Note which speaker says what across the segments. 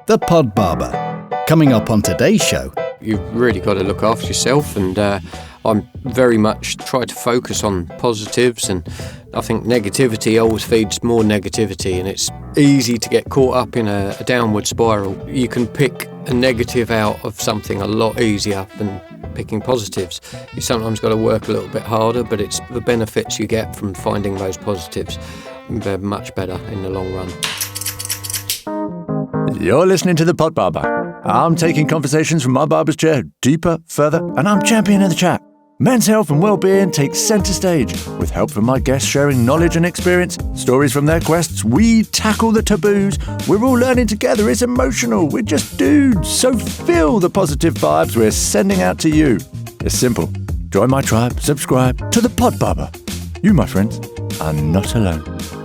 Speaker 1: The Pod Barber. Coming up on today's show.
Speaker 2: You've really got to look after yourself, and I'm very much try to focus on positives, and I think negativity always feeds more negativity, and it's easy to get caught up in a downward spiral. You can pick a negative out of something a lot easier than picking positives. You sometimes got to work a little bit harder, but it's the benefits you get from finding those positives. They're much better in the long run.
Speaker 3: You're listening to The Pod Barber. I'm taking conversations from my barber's chair deeper, further, and I'm championing the chat. Men's health and well-being takes centre stage. With help from my guests sharing knowledge and experience, stories from their quests, we tackle the taboos. We're all learning together. It's emotional. We're just dudes. So feel the positive vibes we're sending out to you. It's simple. Join my tribe. Subscribe to The Pod Barber. You, my friends, are not alone.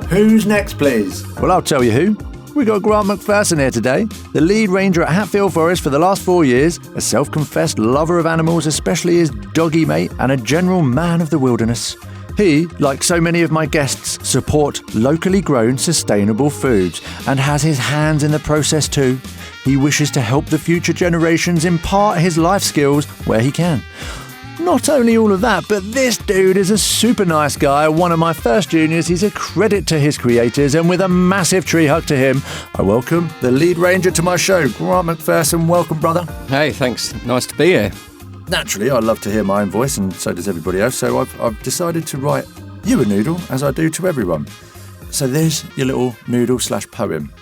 Speaker 3: Who's next, please? Well, I'll tell you who. We got Grant Mcpherson here today, the lead ranger at Hatfield Forest for the last 4 years, a self-confessed lover of animals, especially his doggy mate, and a general man of the wilderness. He, like so many of my guests, support locally grown sustainable foods and has his hands in the process too. He wishes to help the future generations impart his life skills where he can. Not only all of that, but this dude is a super nice guy, one of my first juniors. He's a credit to his creators, and with a massive tree hug to him, I welcome the lead ranger to my show, Grant Mcpherson. Welcome, brother.
Speaker 2: Hey, thanks. Nice to be here.
Speaker 3: Naturally, I love to hear my own voice, and so does everybody else, so I've decided to write you a noodle, as I do to everyone. So there's your little noodle/poem.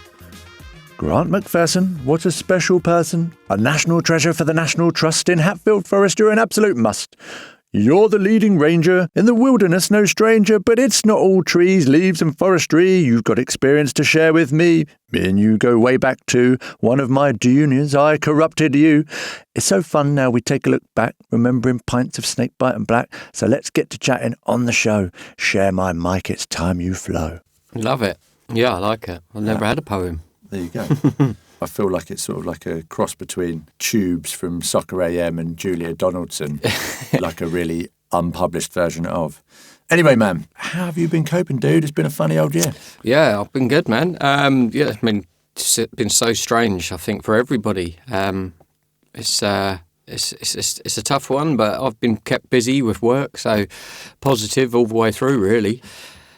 Speaker 3: Grant Mcpherson, what a special person. A national treasure for the National Trust in Hatfield Forest. You're an absolute must. You're the leading ranger. In the wilderness, no stranger, but it's not all trees, leaves and forestry. You've got experience to share with me. Me and you go way back to one of my juniors. I corrupted you. It's so fun now we take a look back, remembering pints of snakebite and black. So let's get to chatting on the show. Share my mic, it's time you flow.
Speaker 2: Love it. Yeah, I like it. I've never had a poem.
Speaker 3: There you go. I feel like it's sort of like a cross between Tubes from Soccer AM and Julia Donaldson, like a really unpublished version of. Anyway, man, how have you been coping, dude? It's been a funny old year.
Speaker 2: Yeah, I've been good, man. It's been so strange, I think, for everybody. It's a tough one, but I've been kept busy with work, so positive all the way through, really.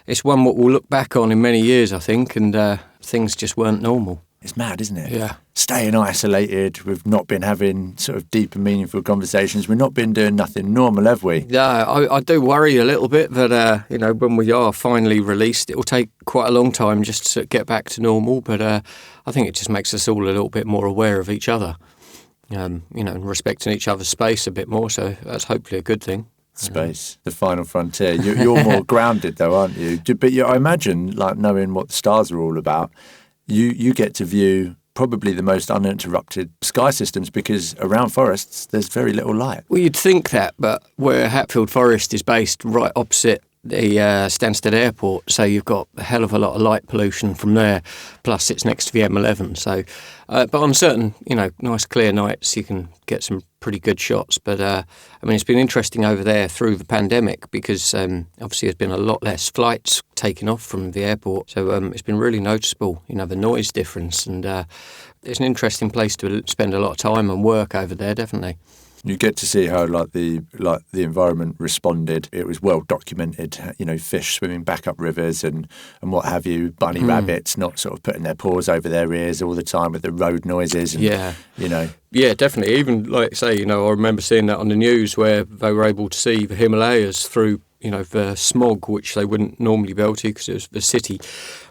Speaker 2: It's one what we'll look back on in many years, I think, and things just weren't normal.
Speaker 3: It's mad, isn't it?
Speaker 2: Yeah.
Speaker 3: Staying isolated, we've not been having sort of deep and meaningful conversations. We've not been doing nothing normal, have we?
Speaker 2: Yeah, I do worry a little bit that, when we are finally released, it will take quite a long time just to get back to normal, but I think it just makes us all a little bit more aware of each other, and respecting each other's space a bit more, so that's hopefully a good thing.
Speaker 3: Space, the final frontier. You're more grounded though, aren't you? But I imagine, like, knowing what the stars are all about, you get to view probably the most uninterrupted sky systems, because around forests there's very little light.
Speaker 2: Well, you'd think that, but where Hatfield Forest is based, right opposite the Stansted Airport, so you've got a hell of a lot of light pollution from there, plus it's next to the M11, so but on certain nice clear nights you can get some pretty good shots, but it's been interesting over there through the pandemic, because obviously there's been a lot less flights taking off from the airport, so it's been really noticeable, the noise difference, and it's an interesting place to spend a lot of time and work over there, definitely.
Speaker 3: You get to see how the environment responded. It was well documented, fish swimming back up rivers and what have you, bunny rabbits not sort of putting their paws over their ears all the time with the road noises. And,
Speaker 2: Yeah, definitely. Even like say, I remember seeing that on the news where they were able to see the Himalayas through, the smog, which they wouldn't normally be able to because it was the city.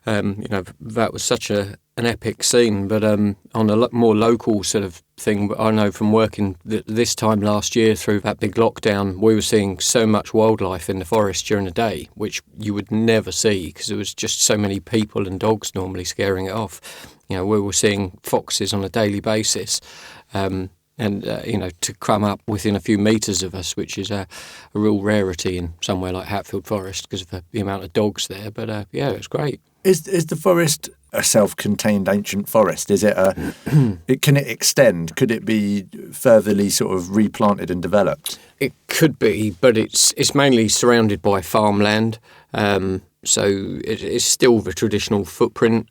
Speaker 2: That was such an epic scene. But on a more local sort of thing, I know from working this time last year through that big lockdown, we were seeing so much wildlife in the forest during the day, which you would never see because there was just so many people and dogs normally scaring it off. We were seeing foxes on a daily basis. To come up within a few metres of us, which is a real rarity in somewhere like Hatfield Forest because of the amount of dogs there. But it was great.
Speaker 3: Is the forest a self-contained ancient forest? Is it can it extend? Could it be furtherly sort of replanted and developed?
Speaker 2: It could be, but it's mainly surrounded by farmland. So it's still the traditional footprint,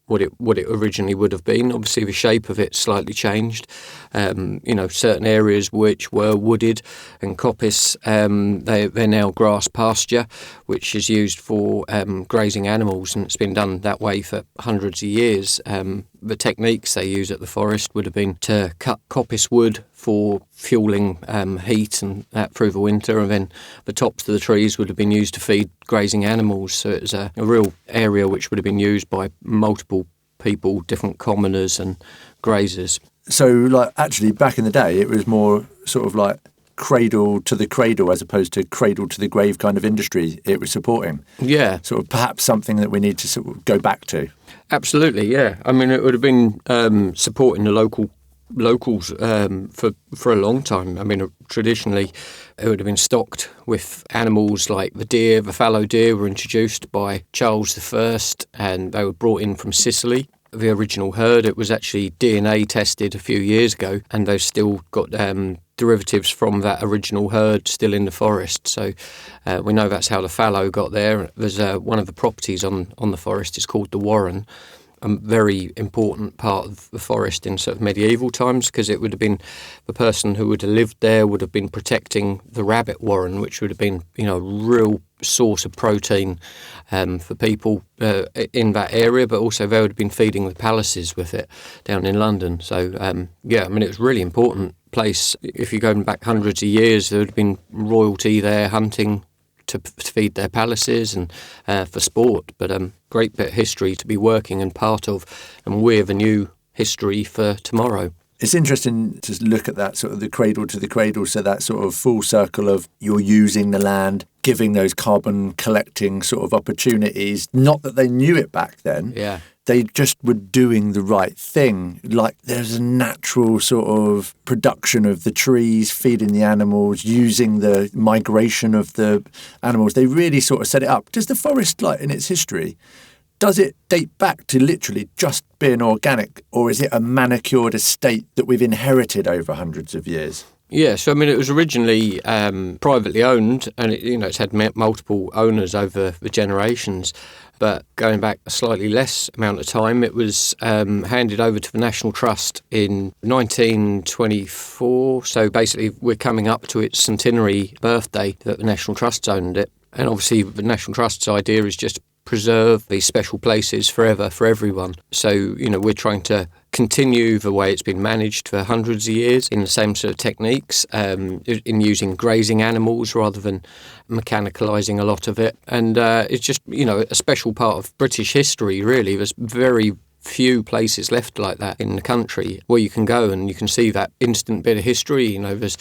Speaker 2: what it originally would have been. Obviously, the shape of it slightly changed. Certain areas which were wooded and coppice, they're now grass pasture, which is used for grazing animals, and it's been done that way for hundreds of years. The techniques they use at the forest would have been to cut coppice wood for fueling heat and that through the winter, and then the tops of the trees would have been used to feed grazing animals. So it was a real area which would have been used by multiple people, different commoners and grazers.
Speaker 3: So, like, actually, back in the day, it was more sort of like cradle to the cradle as opposed to cradle to the grave kind of industry it was supporting.
Speaker 2: Yeah.
Speaker 3: Sort of perhaps something that we need to sort of go back to.
Speaker 2: Absolutely, yeah. I mean, it would have been supporting the locals for a long time. I mean, traditionally, it would have been stocked with animals like the deer. The fallow deer were introduced by Charles I, and they were brought in from Sicily. The original herd, it was actually DNA tested a few years ago, and they've still got derivatives from that original herd still in the forest. So we know that's how the fallow got there. There's one of the properties on the forest is called the Warren, a very important part of the forest in sort of medieval times, because it would have been the person who would have lived there would have been protecting the rabbit warren, which would have been, a real source of protein for people in that area, but also they would have been feeding the palaces with it down in London. So, it was a really important place. If you're going back hundreds of years, there would have been royalty there hunting to feed their palaces and for sport, but great bit of history to be working and part of, and we're the new history for tomorrow.
Speaker 3: It's interesting to look at that sort of the cradle to the cradle, so that sort of full circle of you're using the land, giving those carbon collecting sort of opportunities. Not that they knew it back then.
Speaker 2: Yeah.
Speaker 3: They just were doing the right thing. Like there's a natural sort of production of the trees, feeding the animals, using the migration of the animals. They really sort of set it up. Does the forest, like in its history, does it date back to literally just being organic, or is it a manicured estate that we've inherited over hundreds of years?
Speaker 2: Yeah, so I mean, it was originally privately owned, and it's had multiple owners over the generations. But going back a slightly less amount of time, it was handed over to the National Trust in 1924. So basically, we're coming up to its centenary birthday that the National Trust owned it. And obviously, the National Trust's idea is just preserve these special places forever for everyone. So, we're trying to continue the way it's been managed for hundreds of years in the same sort of techniques, in using grazing animals rather than mechanicalising a lot of it. And it's just, a special part of British history, really. There's very few places left like that in the country where you can go and you can see that instant bit of history. There's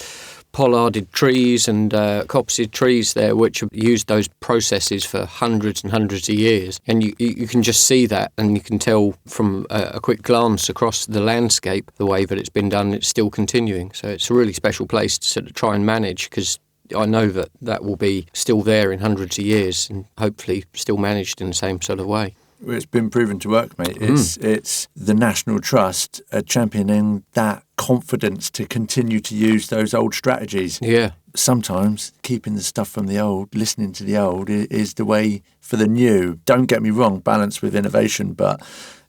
Speaker 2: pollarded trees and coppiced trees there which have used those processes for hundreds and hundreds of years, and you can just see that, and you can tell from a quick glance across the landscape the way that it's been done. It's still continuing, so it's a really special place to sort of try and manage, because I know that will be still there in hundreds of years and hopefully still managed in the same sort of way.
Speaker 3: Well, it's been proven to work, mate. It's the National Trust championing that confidence to continue to use those old strategies.
Speaker 2: Yeah.
Speaker 3: Sometimes keeping the stuff from the old, listening to the old is the way for the new. Don't get me wrong, balance with innovation, but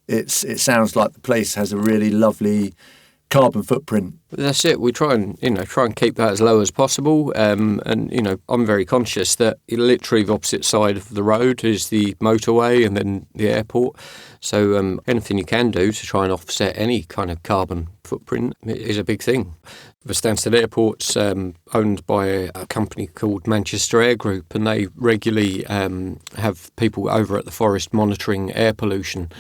Speaker 3: it sounds like the place has a really lovely carbon footprint.
Speaker 2: That's it. We try and keep that as low as possible. And I'm very conscious that literally the opposite side of the road is the motorway and then the airport. So anything you can do to try and offset any kind of carbon footprint is a big thing. The Stansted Airport's owned by a company called Manchester Air Group, and they regularly have people over at the forest monitoring air pollution,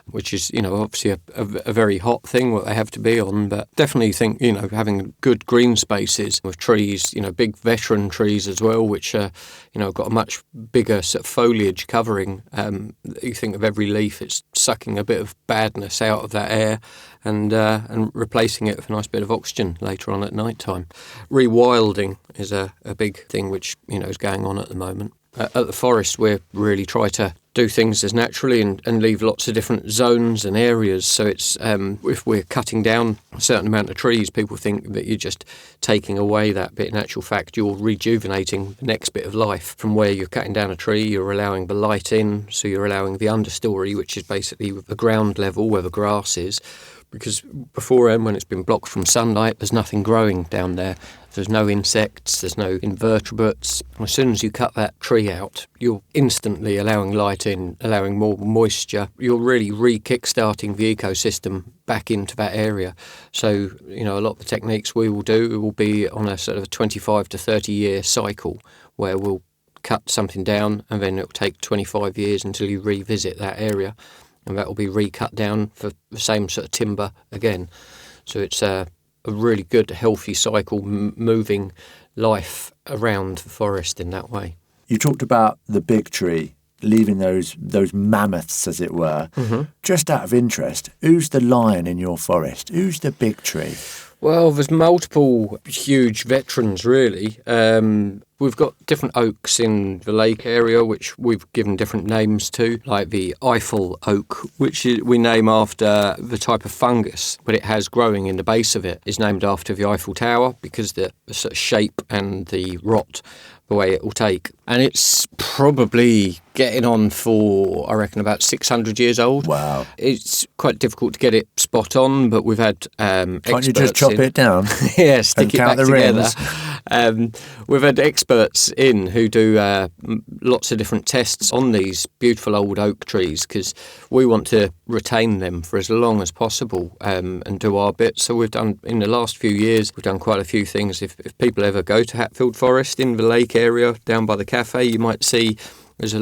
Speaker 2: which is, obviously a very hot thing what they have to be on. But definitely think, having good green spaces with trees, big veteran trees as well, which, got a much bigger sort of foliage covering. You think of every leaf, it's sucking a bit of badness out of that air and replacing it with a nice bit of oxygen later on at night time. Rewilding is a big thing which, is going on at the moment. At the forest, we really try to do things as naturally and leave lots of different zones and areas. So it's if we're cutting down a certain amount of trees, people think that you're just taking away that bit. In actual fact, you're rejuvenating the next bit of life. From where you're cutting down a tree, you're allowing the light in, so you're allowing the understory, which is basically the ground level where the grass is. Because beforehand, when it's been blocked from sunlight, there's nothing growing down there. There's no insects, there's no invertebrates. As soon as you cut that tree out, you're instantly allowing light in, allowing more moisture. You're really re-kick-starting the ecosystem back into that area. So, a lot of the techniques we will do will be on a sort of 25 to 30-year cycle where we'll cut something down and then it'll take 25 years until you revisit that area. And that will be recut down for the same sort of timber again. So it's a really good, healthy cycle, moving life around the forest in that way.
Speaker 3: You talked about the big tree, leaving those mammoths, as it were. Mm-hmm. Just out of interest, who's the lion in your forest? Who's the big tree?
Speaker 2: Well, there's multiple huge veterans, really. We've got different oaks in the lake area, which we've given different names to, like the Eiffel Oak, which we name after the type of fungus, but it has growing in the base of it, is named after the Eiffel Tower because the sort of shape and the rot, the way it will take. And it's probably getting on for, I reckon, about 600 years old.
Speaker 3: Wow.
Speaker 2: It's quite difficult to get it spot on, but we've had experts.
Speaker 3: Can't you just chop it down?
Speaker 2: Yeah, stick it back together.
Speaker 3: Rings.
Speaker 2: We've had experts in who do lots of different tests on these beautiful old oak trees because we want to retain them for as long as possible and do our bit. So we've done, in the last few years, we've done quite a few things. If people ever go to Hatfield Forest in the lake area down by the cafe, you might see there's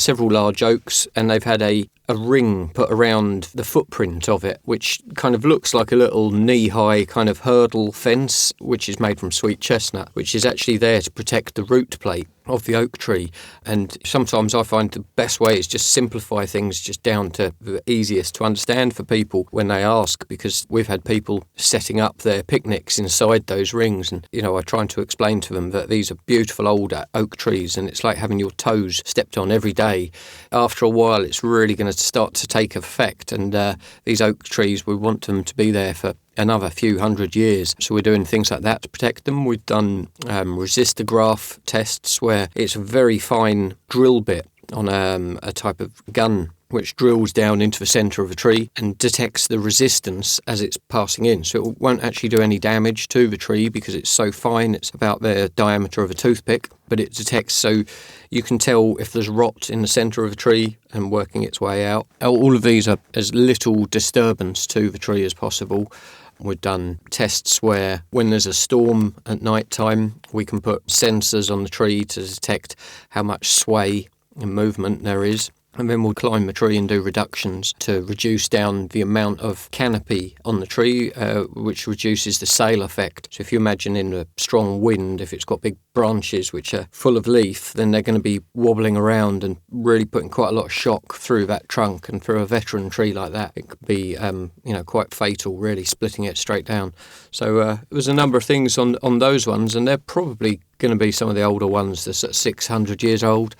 Speaker 2: several large oaks, and they've had a ring put around the footprint of it, which kind of looks like a little knee-high kind of hurdle fence, which is made from sweet chestnut, which is actually there to protect the root plate of the oak tree. And sometimes I find the best way is just simplify things just down to the easiest to understand for people when they ask, because we've had people setting up their picnics inside those rings, and I try to explain to them that these are beautiful old oak trees and it's like having your toes stepped on every day. After a while it's really going to start to take effect, and these oak trees, we want them to be there for another few hundred years. So we're doing things like that to protect them. We've done resistograph tests where it's a very fine drill bit on a type of gun which drills down into the centre of a tree and detects the resistance as it's passing in. So it won't actually do any damage to the tree because it's so fine, it's about the diameter of a toothpick, but it detects, so you can tell if there's rot in the centre of a tree and working its way out. All of these are as little disturbance to the tree as possible. We've done tests where when there's a storm at night time, we can put sensors on the tree to detect how much sway and movement there is. And then we'll climb the tree and do reductions to reduce down the amount of canopy on the tree, which reduces the sail effect. So if you imagine in a strong wind, if it's got big branches which are full of leaf, then they're going to be wobbling around and really putting quite a lot of shock through that trunk. And for a veteran tree like that, it could be quite fatal, really splitting it straight down. So there's a number of things on those ones, and they're probably going to be some of the older ones that's at 600 years old.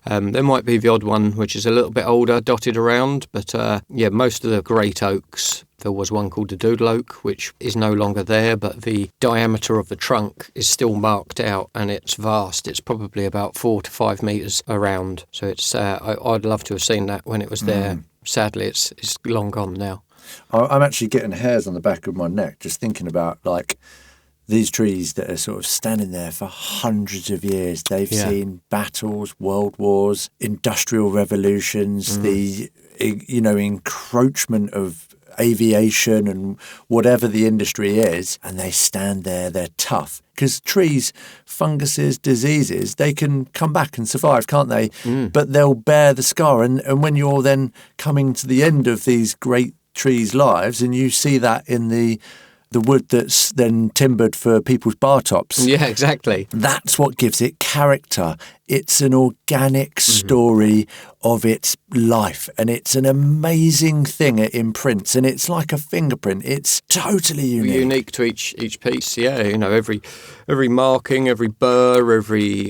Speaker 2: There might be the odd one which is a little bit older dotted around, but most of the great oaks, there was one called the Doodle Oak, which is no longer there, but the diameter of the trunk is still marked out and it's vast. It's probably about 4 to 5 metres around. So it's I'd love to have seen that when it was there. Sadly, it's long gone now.
Speaker 3: I'm actually getting hairs on the back of my neck just thinking about these trees that are sort of standing there for hundreds of years. They've seen battles, world wars, industrial revolutions, the encroachment of aviation and whatever the industry is, and they stand there, they're tough. Because trees, funguses, diseases, they can come back and survive, can't they? But they'll bear the scar. And when you're then coming to the end of these great trees' lives, and you see that in the the wood that's then timbered for people's bar tops.
Speaker 2: Yeah, exactly.
Speaker 3: That's what gives it character. It's an organic story of its life, and it's an amazing thing it imprints, and it's like a fingerprint. It's totally unique.
Speaker 2: Unique to each piece, yeah. Every marking, every burr, every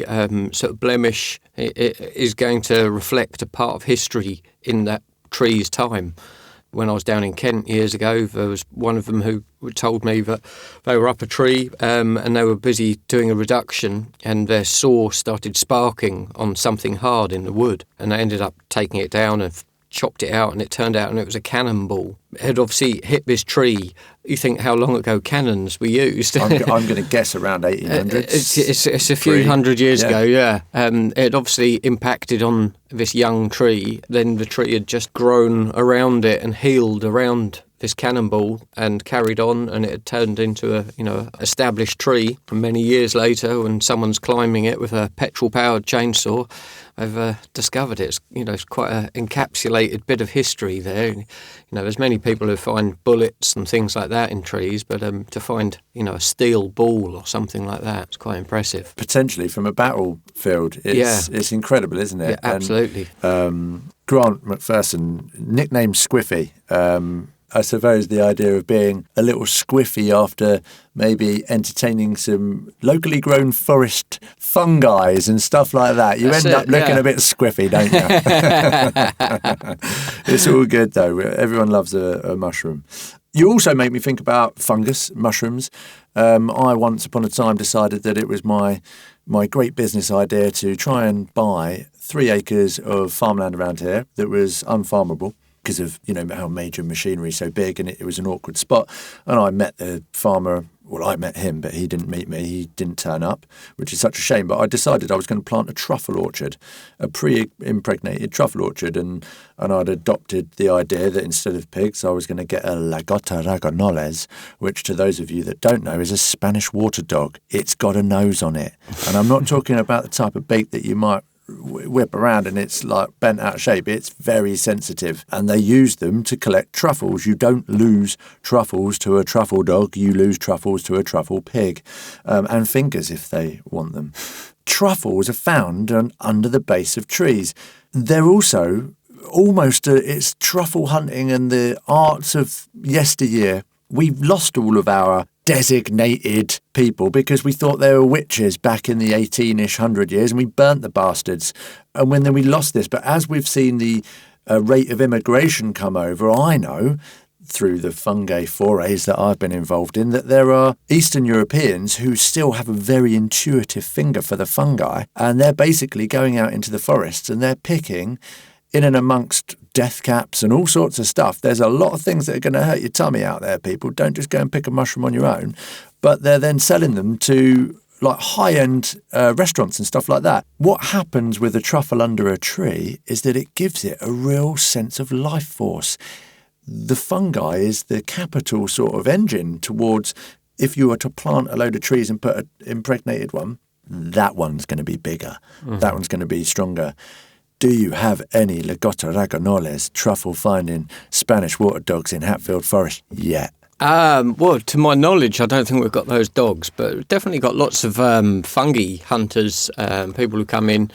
Speaker 2: sort of blemish it is going to reflect a part of history in that tree's time. When I was down in Kent years ago, there was one of them who told me that they were up a tree and they were busy doing a reduction, and their saw started sparking on something hard in the wood, and they ended up taking it down and chopped it out, and it turned out it was a cannonball. It had obviously hit this tree. You think how long ago cannons were used?
Speaker 3: I'm going to guess around 1800s.
Speaker 2: It's a few hundred years ago, yeah. It had obviously impacted on this young tree. Then the tree had just grown around it and healed around this cannonball and carried on, and it had turned into a established tree. And many years later, when someone's climbing it with a petrol-powered chainsaw, I've discovered it's quite an encapsulated bit of history there. There's many people who find bullets and things like that in trees, but to find a steel ball or something like that, it's quite impressive.
Speaker 3: Potentially from a battlefield, it's incredible, isn't it?
Speaker 2: Yeah, absolutely.
Speaker 3: And, Grant Mcpherson, nicknamed Squiffy. I suppose the idea of being a little squiffy after maybe entertaining some locally grown forest fungi and stuff like that. You end up looking a bit squiffy, don't you? It's all good, though. Everyone loves a mushroom. You also make me think about fungus, mushrooms. I once upon a time decided that it was my great business idea to try and buy 3 acres of farmland around here that was unfarmable, because of how major machinery is so big, and it was an awkward spot. And I met the farmer. Well, I met him, but he didn't meet me. He didn't turn up, which is such a shame. But I decided I was going to plant a truffle orchard, a pre-impregnated truffle orchard, and I'd adopted the idea that instead of pigs, I was going to get a Lagota ragonoles, which, to those of you that don't know, is a Spanish water dog. It's got a nose on it, and I'm not talking about the type of beak that you might whip around and it's like bent out of shape. It's very sensitive, and they use them to collect truffles. You don't lose truffles to a truffle dog, you lose truffles to a truffle pig, and fingers if they want them. Truffles are found under the base of trees. They're also almost it's truffle hunting and the arts of yesteryear. We've lost all of our designated people because we thought they were witches back in the 18-ish 100 years, and we burnt the bastards. And then we lost this. But as we've seen the rate of immigration come over, I know through the fungi forays that I've been involved in that there are Eastern Europeans who still have a very intuitive finger for the fungi, and they're basically going out into the forests and they're picking in and amongst death caps and all sorts of stuff. There's a lot of things that are going to hurt your tummy out there, people. Don't just go and pick a mushroom on your own. But they're then selling them to like high-end restaurants and stuff like that. What happens with a truffle under a tree is that it gives it a real sense of life force. The fungi is the capital sort of engine towards, if you were to plant a load of trees and put an impregnated one, that one's going to be bigger. Mm-hmm. That one's going to be stronger. Do you have any Lagota ragonoles, truffle-finding Spanish water dogs in Hatfield Forest yet?
Speaker 2: Well, to my knowledge, I don't think we've got those dogs, but we've definitely got lots of fungi hunters, people who come in.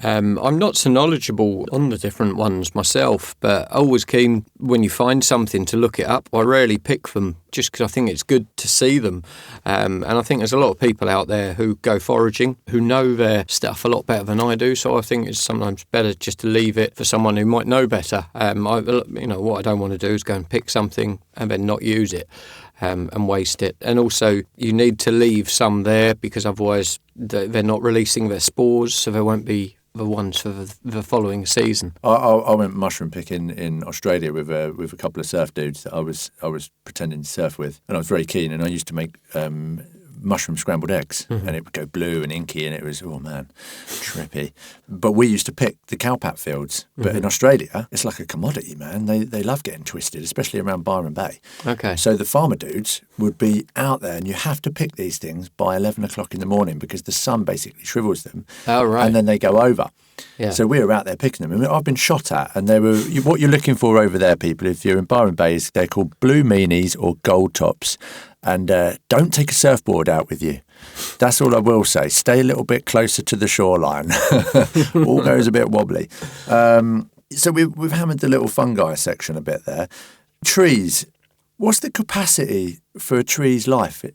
Speaker 2: I'm not so knowledgeable on the different ones myself, but always keen when you find something to look it up. I rarely pick them just because I think it's good to see them. And I think there's a lot of people out there who go foraging, who know their stuff a lot better than I do. So I think it's sometimes better just to leave it for someone who might know better. What I don't want to do is go and pick something and then not use it. And waste it. And also you need to leave some there because otherwise they're not releasing their spores, so there won't be the ones for the following season.
Speaker 3: I went mushroom picking in Australia with a couple of surf dudes that I was pretending to surf with, and I was very keen, and I used to make mushroom scrambled eggs, and it would go blue and inky, and it was, oh man, trippy. But we used to pick the cowpat fields. But in Australia, it's like a commodity, man. They love getting twisted, especially around Byron Bay.
Speaker 2: Okay.
Speaker 3: So the farmer dudes would be out there, and you have to pick these things by 11 o'clock in the morning because the sun basically shrivels them.
Speaker 2: Oh, right.
Speaker 3: And then they go over.
Speaker 2: Yeah.
Speaker 3: So we were out there picking them. I mean, I've been shot at, and they were what you're looking for over there, people. If you're in Byron Bays, they're called blue meanies or gold tops. And don't take a surfboard out with you. That's all I will say. Stay a little bit closer to the shoreline. All goes a bit wobbly. So we've hammered the little fungi section a bit there. Trees. What's the capacity for a tree's life?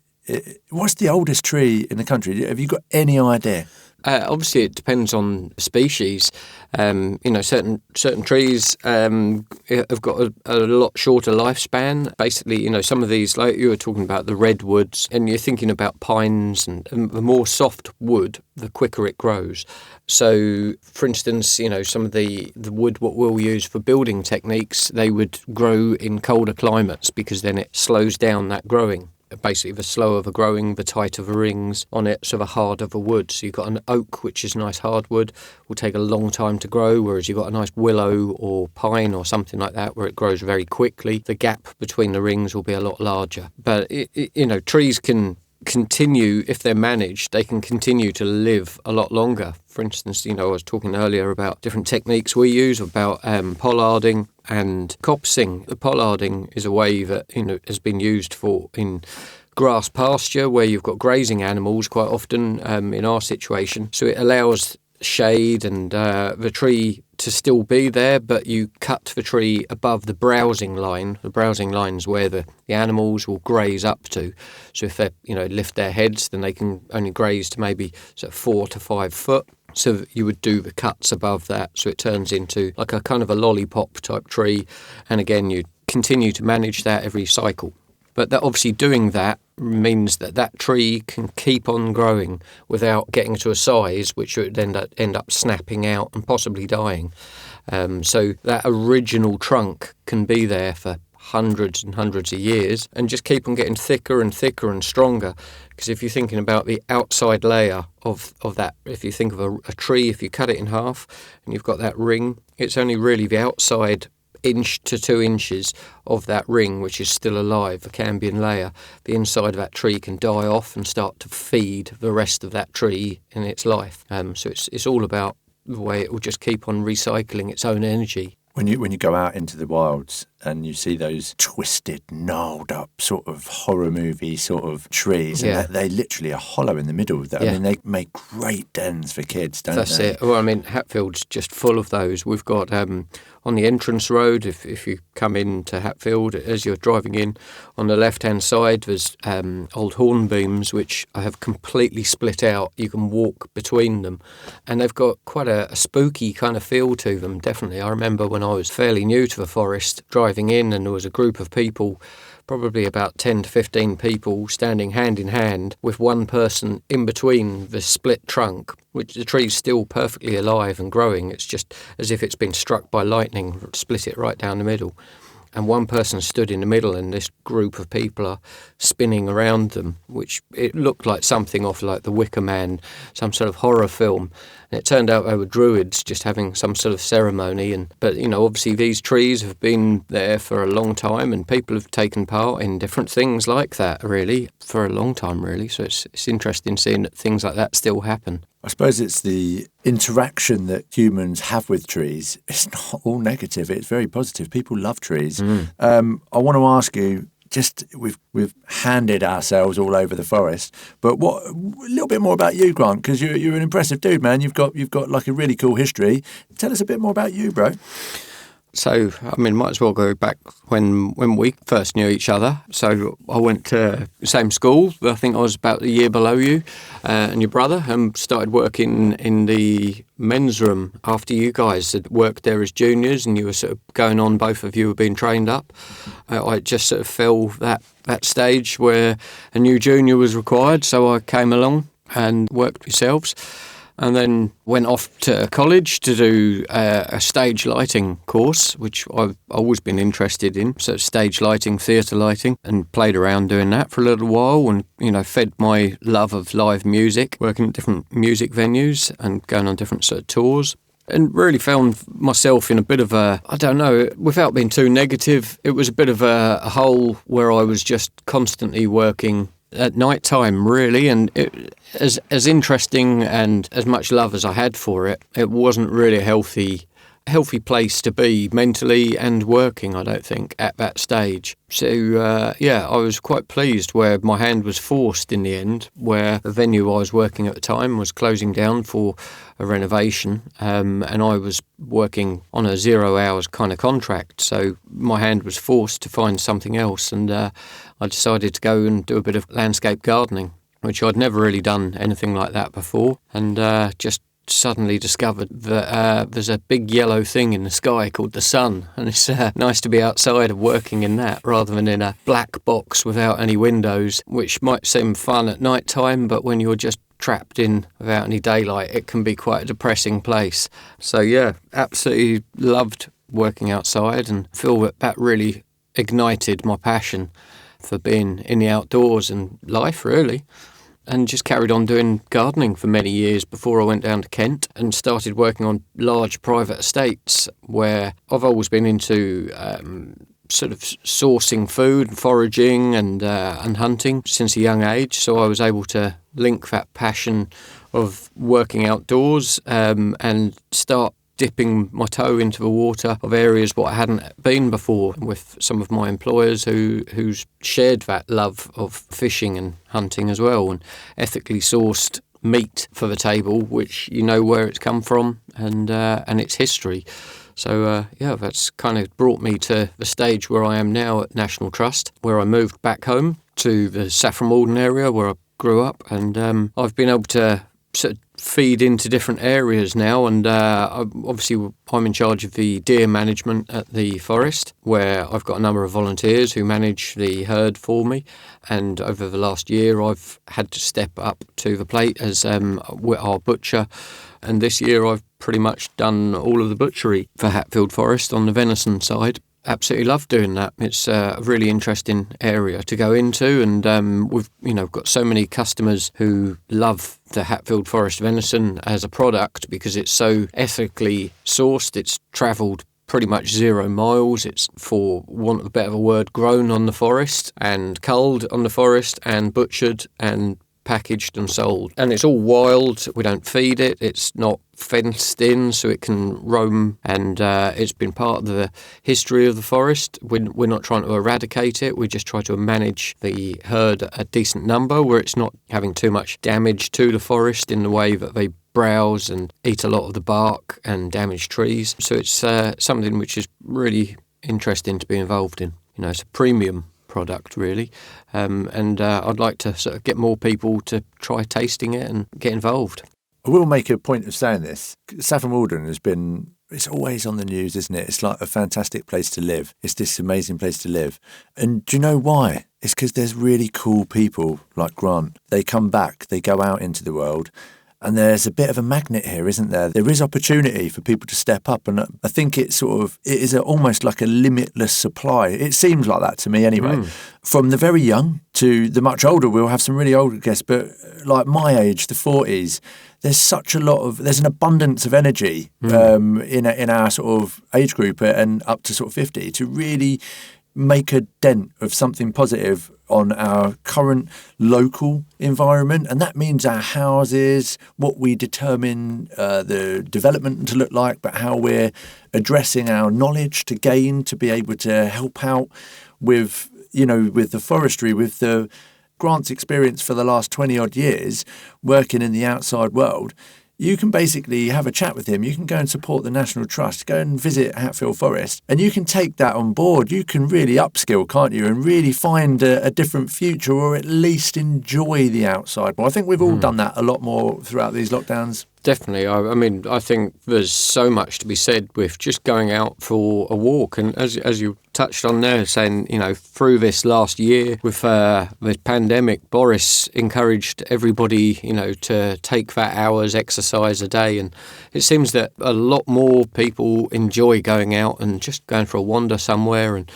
Speaker 3: What's the oldest tree in the country? Have you got any idea?
Speaker 2: Obviously, it depends on species. Certain trees have got a lot shorter lifespan. Basically, some of these, like you were talking about the redwoods, and you're thinking about pines, and the more soft wood, the quicker it grows. So, for instance, some of the wood what we'll use for building techniques, they would grow in colder climates because then it slows down that growing. Basically, the slower the growing, the tighter the rings on it, so the harder the wood. So you've got an oak, which is nice hardwood, will take a long time to grow, whereas you've got a nice willow or pine or something like that where it grows very quickly. The gap between the rings will be a lot larger. But, trees can continue, if they're managed, they can continue to live a lot longer. For instance, I was talking earlier about different techniques we use, about pollarding and coppicing. The pollarding is a way that has been used in grass pasture where you've got grazing animals quite often in our situation. So it allows shade and the tree to still be there, but you cut the tree above the browsing line. The browsing line is where the animals will graze up to. So if they lift their heads, then they can only graze to maybe 4 to 5 foot. So you would do the cuts above that, so it turns into like a kind of a lollipop type tree. And again, you continue to manage that every cycle. But that obviously doing that means that tree can keep on growing without getting to a size which would then end up snapping out and possibly dying. So that original trunk can be there for hundreds and hundreds of years and just keep on getting thicker and thicker and stronger. Because if you're thinking about the outside layer of that, if you think of a tree, if you cut it in half and you've got that ring, it's only really the outside inch to 2 inches of that ring which is still alive, the cambium layer. The inside of that tree can die off and start to feed the rest of that tree in its life. So it's all about the way it will just keep on recycling its own energy.
Speaker 3: When you go out into the wilds and you see those twisted, gnarled up sort of horror movie sort of trees, and they literally are hollow in the middle of that. Yeah. I mean, they make great dens for kids, don't they?
Speaker 2: That's it. Well, I mean, Hatfield's just full of those. We've got on the entrance road, if you come into Hatfield, as you're driving in, on the left-hand side, there's old hornbeams, which I have completely split out. You can walk between them, and they've got quite a spooky kind of feel to them, definitely. I remember when I was fairly new to the forest, driving in, and there was a group of people, probably about 10 to 15 people, standing hand in hand with one person in between the split trunk, which the tree's still perfectly alive and growing. It's just as if it's been struck by lightning, split it right down the middle. And one person stood in the middle, and this group of people are spinning around them, which it looked like something off like The Wicker Man, some sort of horror film. And it turned out they were druids just having some sort of ceremony. But obviously these trees have been there for a long time, and people have taken part in different things like that, really, for a long time, really. So it's interesting seeing that things like that still happen.
Speaker 3: I suppose it's the interaction that humans have with trees. It's not all negative. It's very positive. People love trees. I want to ask you, just we've handed ourselves all over the forest, but a little bit more about you, Grant, because you're an impressive dude, man. You've got like a really cool history. Tell us a bit more about you, bro.
Speaker 2: So, I mean, might as well go back when we first knew each other. So I went to the same school. I think I was about a year below you and your brother, and started working in the men's room after you guys had worked there as juniors, and you were sort of going on, both of you were being trained up. I just sort of fell that stage where a new junior was required, so I came along and worked with yourselves. And then went off to college to do a stage lighting course, which I've always been interested in. So stage lighting, theatre lighting, and played around doing that for a little while, and fed my love of live music, working at different music venues and going on different sort of tours. And really found myself in a bit of a, I don't know, without being too negative, it was a bit of a hole where I was just constantly working at night time, really, and as interesting and as much love as I had for it, it wasn't really a healthy place to be mentally and working, I don't think, at that stage. So, I was quite pleased where my hand was forced in the end, where the venue I was working at the time was closing down for a renovation, and I was working on a 0 hours kind of contract. So my hand was forced to find something else, and I decided to go and do a bit of landscape gardening, which I'd never really done anything like that before, and just suddenly discovered that there's a big yellow thing in the sky called the sun, and it's nice to be outside and working in that rather than in a black box without any windows, which might seem fun at night time, but when you're just trapped in without any daylight, it can be quite a depressing place. So yeah, absolutely loved working outside, and feel that really ignited my passion for being in the outdoors and life, really. And just carried on doing gardening for many years before I went down to Kent and started working on large private estates, where I've always been into sort of sourcing food and foraging and hunting since a young age. So I was able to link that passion of working outdoors and start dipping my toe into the water of areas what I hadn't been before, with some of my employers who shared that love of fishing and hunting as well, and ethically sourced meat for the table, which you know where it's come from and its history. So that's kind of brought me to the stage where I am now at National Trust, where I moved back home to the Saffron Walden area where I grew up, and I've been able to sort of feed into different areas now, and obviously I'm in charge of the deer management at the forest, where I've got a number of volunteers who manage the herd for me, and over the last year I've had to step up to the plate as our butcher, and this year I've pretty much done all of the butchery for Hatfield Forest on the venison side. Absolutely love doing that. It's a really interesting area to go into, and we've got so many customers who love the Hatfield Forest venison as a product because it's so ethically sourced. It's travelled pretty much 0 miles. It's, for want of a better word, grown on the forest and culled on the forest and butchered and packaged and sold. And it's all wild. We don't feed it. It's not fenced in, so it can roam, and it's been part of the history of the forest. We're not trying to eradicate it. We just try to manage the herd a decent number where it's not having too much damage to the forest in the way that they browse and eat a lot of the bark and damage trees. So it's something which is really interesting to be involved in. It's a premium product, really, and I'd like to sort of get more people to try tasting it and get involved.
Speaker 3: I will make a point of saying this. Saffron Walden it's always on the news, isn't it? It's like a fantastic place to live. It's this amazing place to live. And do you know why? It's because there's really cool people like Grant. They come back, they go out into the world, and there's a bit of a magnet here, isn't there? There is opportunity for people to step up, and I think it is almost like a limitless supply. It seems like that to me anyway. From the very young to the much older, we'll have some really older guests, but like my age, the 40s, there's an abundance of energy in our sort of age group and up to sort of 50 to really make a dent of something positive on our current local environment. And that means our houses, what we determine the development to look like, but how we're addressing our knowledge to gain, to be able to help out with the forestry, with the Grant's experience for the last 20 odd years working in the outside world. You can basically have a chat with him. You can go and support the National Trust, go and visit Hatfield Forest, and you can take that on board. You can really upskill, can't you, and really find a different future, or at least enjoy the outside more. I think we've all done that a lot more throughout these lockdowns.
Speaker 2: Definitely. I think there's so much to be said with just going out for a walk. And as you touched on there, saying, through this last year with the pandemic, Boris encouraged everybody, to take that hour's exercise a day. And it seems that a lot more people enjoy going out and just going for a wander somewhere, and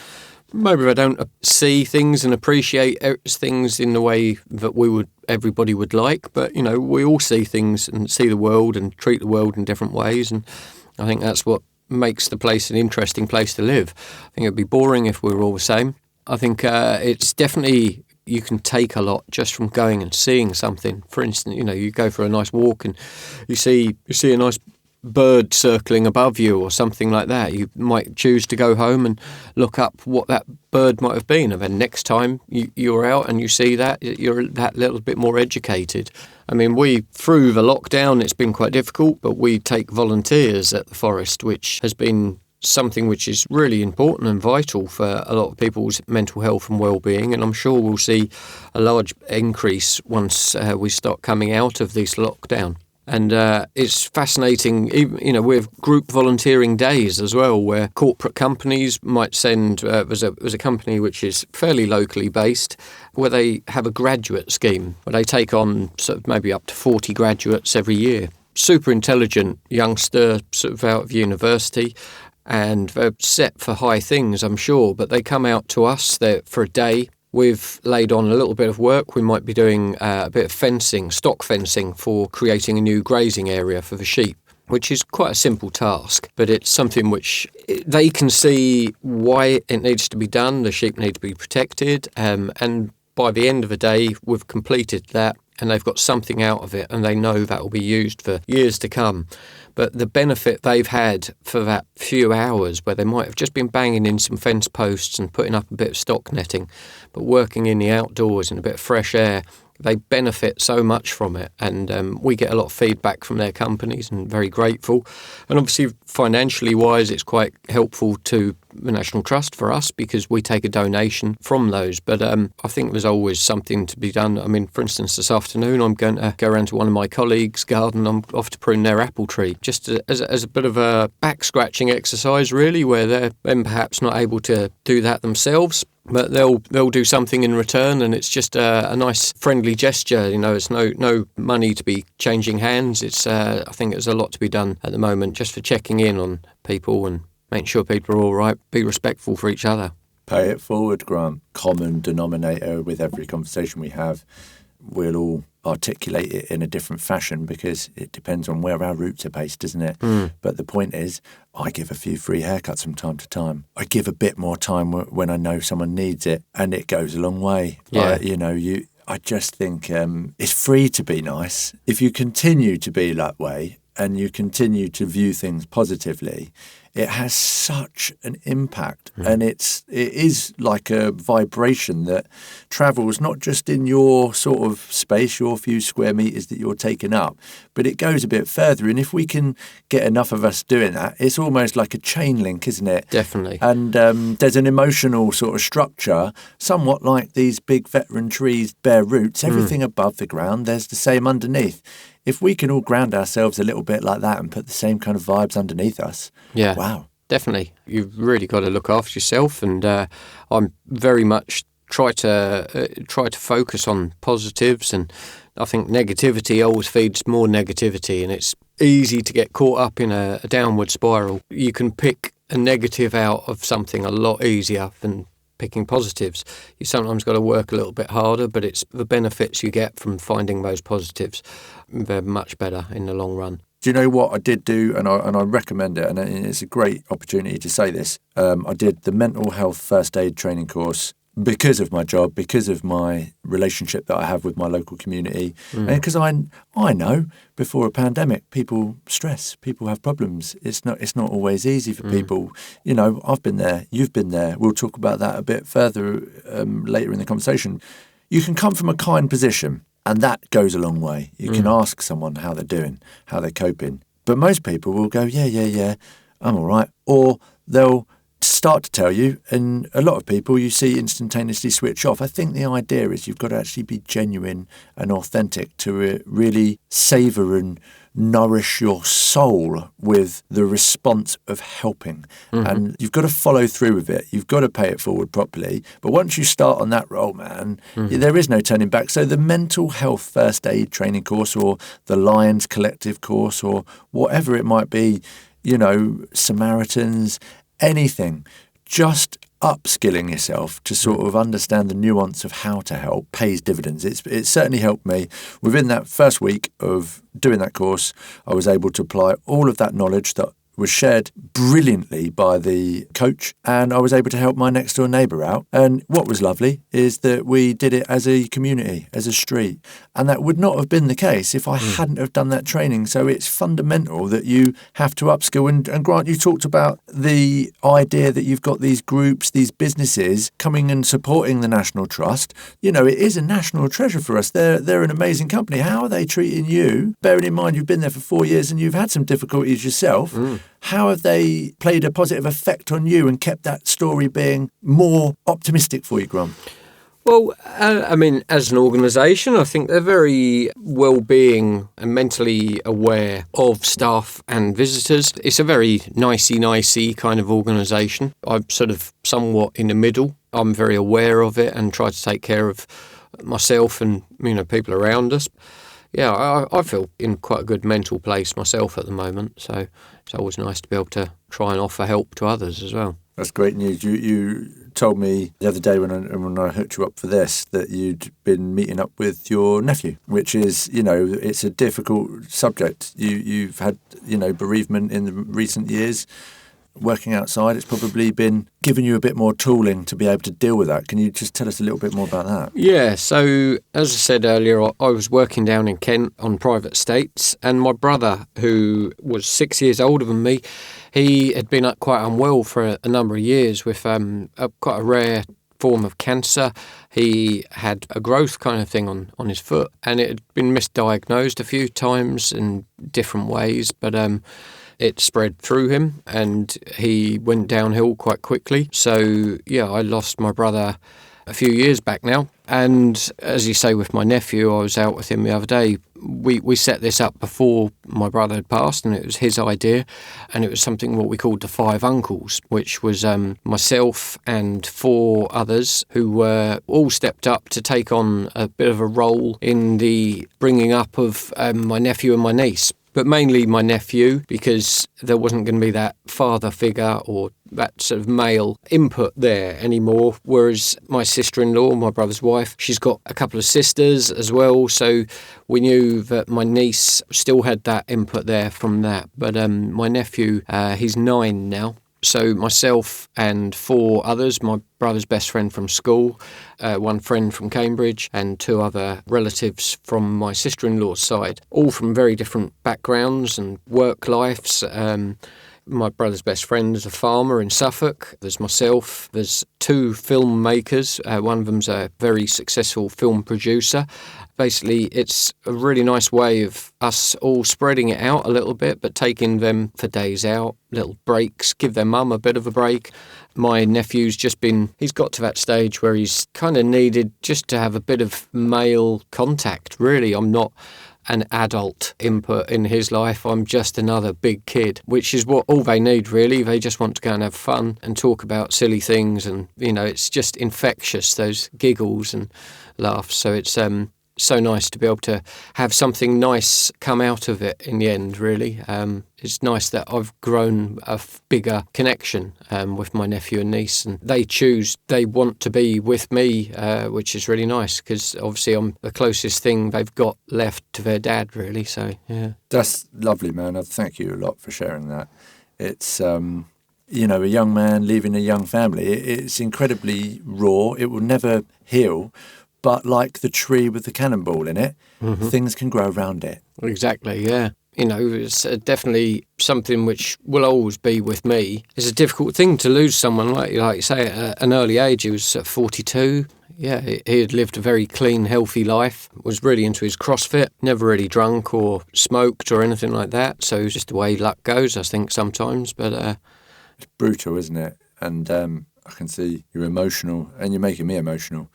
Speaker 2: maybe they don't see things and appreciate things in the way that everybody would like, but we all see things and see the world and treat the world in different ways, and I think that's what makes the place an interesting place to live. I think it'd be boring if we were all the same. I think it's definitely you can take a lot just from going and seeing something. For instance, you go for a nice walk and you see a nice bird circling above you or something like that. You might choose to go home and look up what that bird might have been, and then next time you're out and you see that, you're that little bit more educated. I mean, through the lockdown, it's been quite difficult, but we take volunteers at the forest, which has been something which is really important and vital for a lot of people's mental health and well-being, and I'm sure we'll see a large increase once we start coming out of this lockdown. And it's fascinating, even, we have group volunteering days as well, where corporate companies might send, there's a company which is fairly locally based, where they have a graduate scheme, where they take on sort of maybe up to 40 graduates every year. Super intelligent youngster, sort of out of university, and they're set for high things, I'm sure, but they come out to us for a day. We've laid on a little bit of work. We might be doing a bit of fencing, stock fencing, for creating a new grazing area for the sheep, which is quite a simple task, but it's something which they can see why it needs to be done. The sheep need to be protected, and by the end of the day, we've completed that, and they've got something out of it, and they know that will be used for years to come. But the benefit they've had for that few hours, where they might have just been banging in some fence posts and putting up a bit of stock netting, but working in the outdoors in a bit of fresh air, they benefit so much from it. And we get a lot of feedback from their companies, and very grateful. And obviously, financially wise, it's quite helpful to the National Trust for us, because we take a donation from those. But I think there's always something to be done. I mean, for instance, this afternoon I'm going to go around to one of my colleagues' garden. I'm off to prune their apple tree, just as a bit of a back-scratching exercise, really, where they're then perhaps not able to do that themselves, but they'll do something in return, and it's just a nice friendly gesture. It's no money to be changing hands. It's I think there's a lot to be done at the moment, just for checking in on people and making sure people are all right. Be respectful for each other.
Speaker 3: Pay it forward, Grant. Common denominator with every conversation we have. We'll all articulate it in a different fashion, because it depends on where our roots are based, doesn't it? But the point is, I give a few free haircuts from time to time. I give a bit more time when I know someone needs it, and it goes a long way.
Speaker 2: Yeah.
Speaker 3: I just think it's free to be nice. If you continue to be that way and you continue to view things positively, it has such an impact. And it is like a vibration that travels not just in your sort of space, your few square metres that you're taking up, but it goes a bit further. And if we can get enough of us doing that, it's almost like a chain link, isn't it?
Speaker 2: Definitely.
Speaker 3: And there's an emotional sort of structure, somewhat like these big veteran trees bear roots. Everything above the ground, there's the same underneath. If we can all ground ourselves a little bit like that and put the same kind of vibes underneath us, wow.
Speaker 2: Definitely. You've really got to look after yourself, and I'm very much try to focus on positives, and I think negativity always feeds more negativity, and it's easy to get caught up in a downward spiral. You can pick a negative out of something a lot easier than picking positives. You sometimes got to work a little bit harder, but it's the benefits you get from finding those positives. They're much better in the long run.
Speaker 3: Do you know what I did do, and I recommend it, and it's a great opportunity to say this. I did the mental health first aid training course because of my job, because of my relationship that I have with my local community, and because I know before a pandemic, people stress, people have problems. It's not always easy for people. I've been there, you've been there. We'll talk about that a bit further later in the conversation. You can come from a kind position, and that goes a long way. You can ask someone how they're doing, how they're coping. But most people will go, yeah, I'm all right. Or they'll start to tell you, and a lot of people you see instantaneously switch off. I think the idea is you've got to actually be genuine and authentic to really savour and nourish your soul with the response of helping. And you've got to follow through with it. You've got to pay it forward properly. But once you start on that roll, man, there is no turning back. So the mental health first aid training course, or the Lions Collective course, or whatever it might be, Samaritans, anything, just upskilling yourself to sort of understand the nuance of how to help pays dividends. It certainly helped me. Within that first week of doing that course, I was able to apply all of that knowledge that was shared brilliantly by the coach, and I was able to help my next door neighbour out. And what was lovely is that we did it as a community, as a street, and that would not have been the case if I hadn't have done that training. So it's fundamental that you have to upskill. And Grant, you talked about the idea that you've got these groups, these businesses coming and supporting the National Trust. You know, it is a national treasure for us. They're an amazing company. How are they treating you? Bearing in mind you've been there for 4 years and you've had some difficulties yourself. How have they played a positive effect on you and kept that story being more optimistic for you, Grant?
Speaker 2: Well, I mean, as an organisation, I think they're very well-being and mentally aware of staff and visitors. It's a very nicey kind of organisation. I'm sort of somewhat in the middle. I'm very aware of it and try to take care of myself and, you know, people around us. Yeah, I feel in quite a good mental place myself at the moment, so it's always nice to be able to try and offer help to others as well.
Speaker 3: That's great news. You told me the other day when I hooked you up for this that you'd been meeting up with your nephew, which is, you know, it's a difficult subject. You've had, you know, bereavement in the recent years. Working outside, it's probably been giving you a bit more tooling to be able to deal with that. Can you just tell us a little bit more about that?
Speaker 2: Yeah, so as I said earlier, I was working down in Kent on private estates, and my brother, who was 6 years older than me, he had been quite unwell for a number of years with quite a rare form of cancer. He had a growth kind of thing on his foot, and it had been misdiagnosed a few times in different ways, but it spread through him and he went downhill quite quickly. So, yeah, I lost my brother a few years back now. And as you say, with my nephew, I was out with him the other day. We set this up before my brother had passed, and it was his idea. And it was something what we called the Five Uncles, which was myself and 4 others who were all stepped up to take on a bit of a role in the bringing up of my nephew and my niece. But mainly my nephew, because there wasn't going to be that father figure or that sort of male input there anymore. Whereas my sister-in-law, my brother's wife, she's got a couple of sisters as well. So we knew that my niece still had that input there from that. But my nephew, he's 9 now. So myself and 4 others, my brother's best friend from school, 1 friend from Cambridge, and 2 other relatives from my sister-in-law's side, all from very different backgrounds and work lives. My brother's best friend is a farmer in Suffolk. There's myself. There's 2 filmmakers. One of them's a very successful film producer. Basically, it's a really nice way of us all spreading it out a little bit, but taking them for days out, little breaks, give their mum a bit of a break. My nephew's he's got to that stage where he's kind of needed just to have a bit of male contact, really. I'm not an adult input in his life. I'm just another big kid, which is what all they need, really. They just want to go and have fun and talk about silly things, and, you know, it's just infectious, those giggles and laughs. So it's so nice to be able to have something nice come out of it in the end, really. It's nice that I've grown a bigger connection with my nephew and niece, and they want to be with me, which is really nice, because obviously I'm the closest thing they've got left to their dad, really. So, yeah.
Speaker 3: That's lovely, man. I thank you a lot for sharing that. It's, you know, a young man leaving a young family. It's incredibly raw. It will never heal. But like the tree with the cannonball in it, things can grow around it.
Speaker 2: Exactly, yeah. You know, it's definitely something which will always be with me. It's a difficult thing to lose someone, like you say, at an early age. He was 42. Yeah, he had lived a very clean, healthy life, was really into his CrossFit, never really drunk or smoked or anything like that. So it's just the way luck goes, I think, sometimes. But
Speaker 3: it's brutal, isn't it? And I can see you're emotional, and you're making me emotional.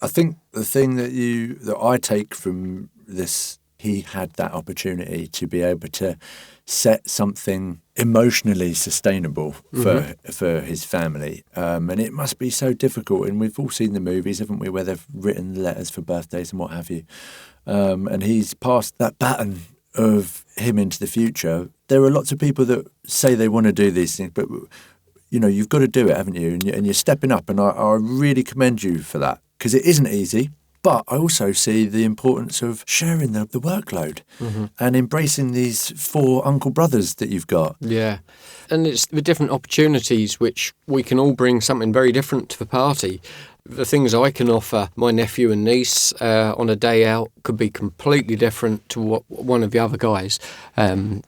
Speaker 3: I think the thing that I take from this, he had that opportunity to be able to set something emotionally sustainable for his family. And it must be so difficult. And we've all seen the movies, haven't we, where they've written letters for birthdays and what have you. And he's passed that baton of him into the future. There are lots of people that say they want to do these things, but, you know, you've got to do it, haven't you? And you're stepping up, and I really commend you for that. Because it isn't easy, But I also see the importance of sharing the workload and embracing these 4 uncle brothers that you've got.
Speaker 2: Yeah. And it's the different opportunities which we can all bring something very different to the party. The things I can offer my nephew and niece on a day out could be completely different to what one of the other guys. I'm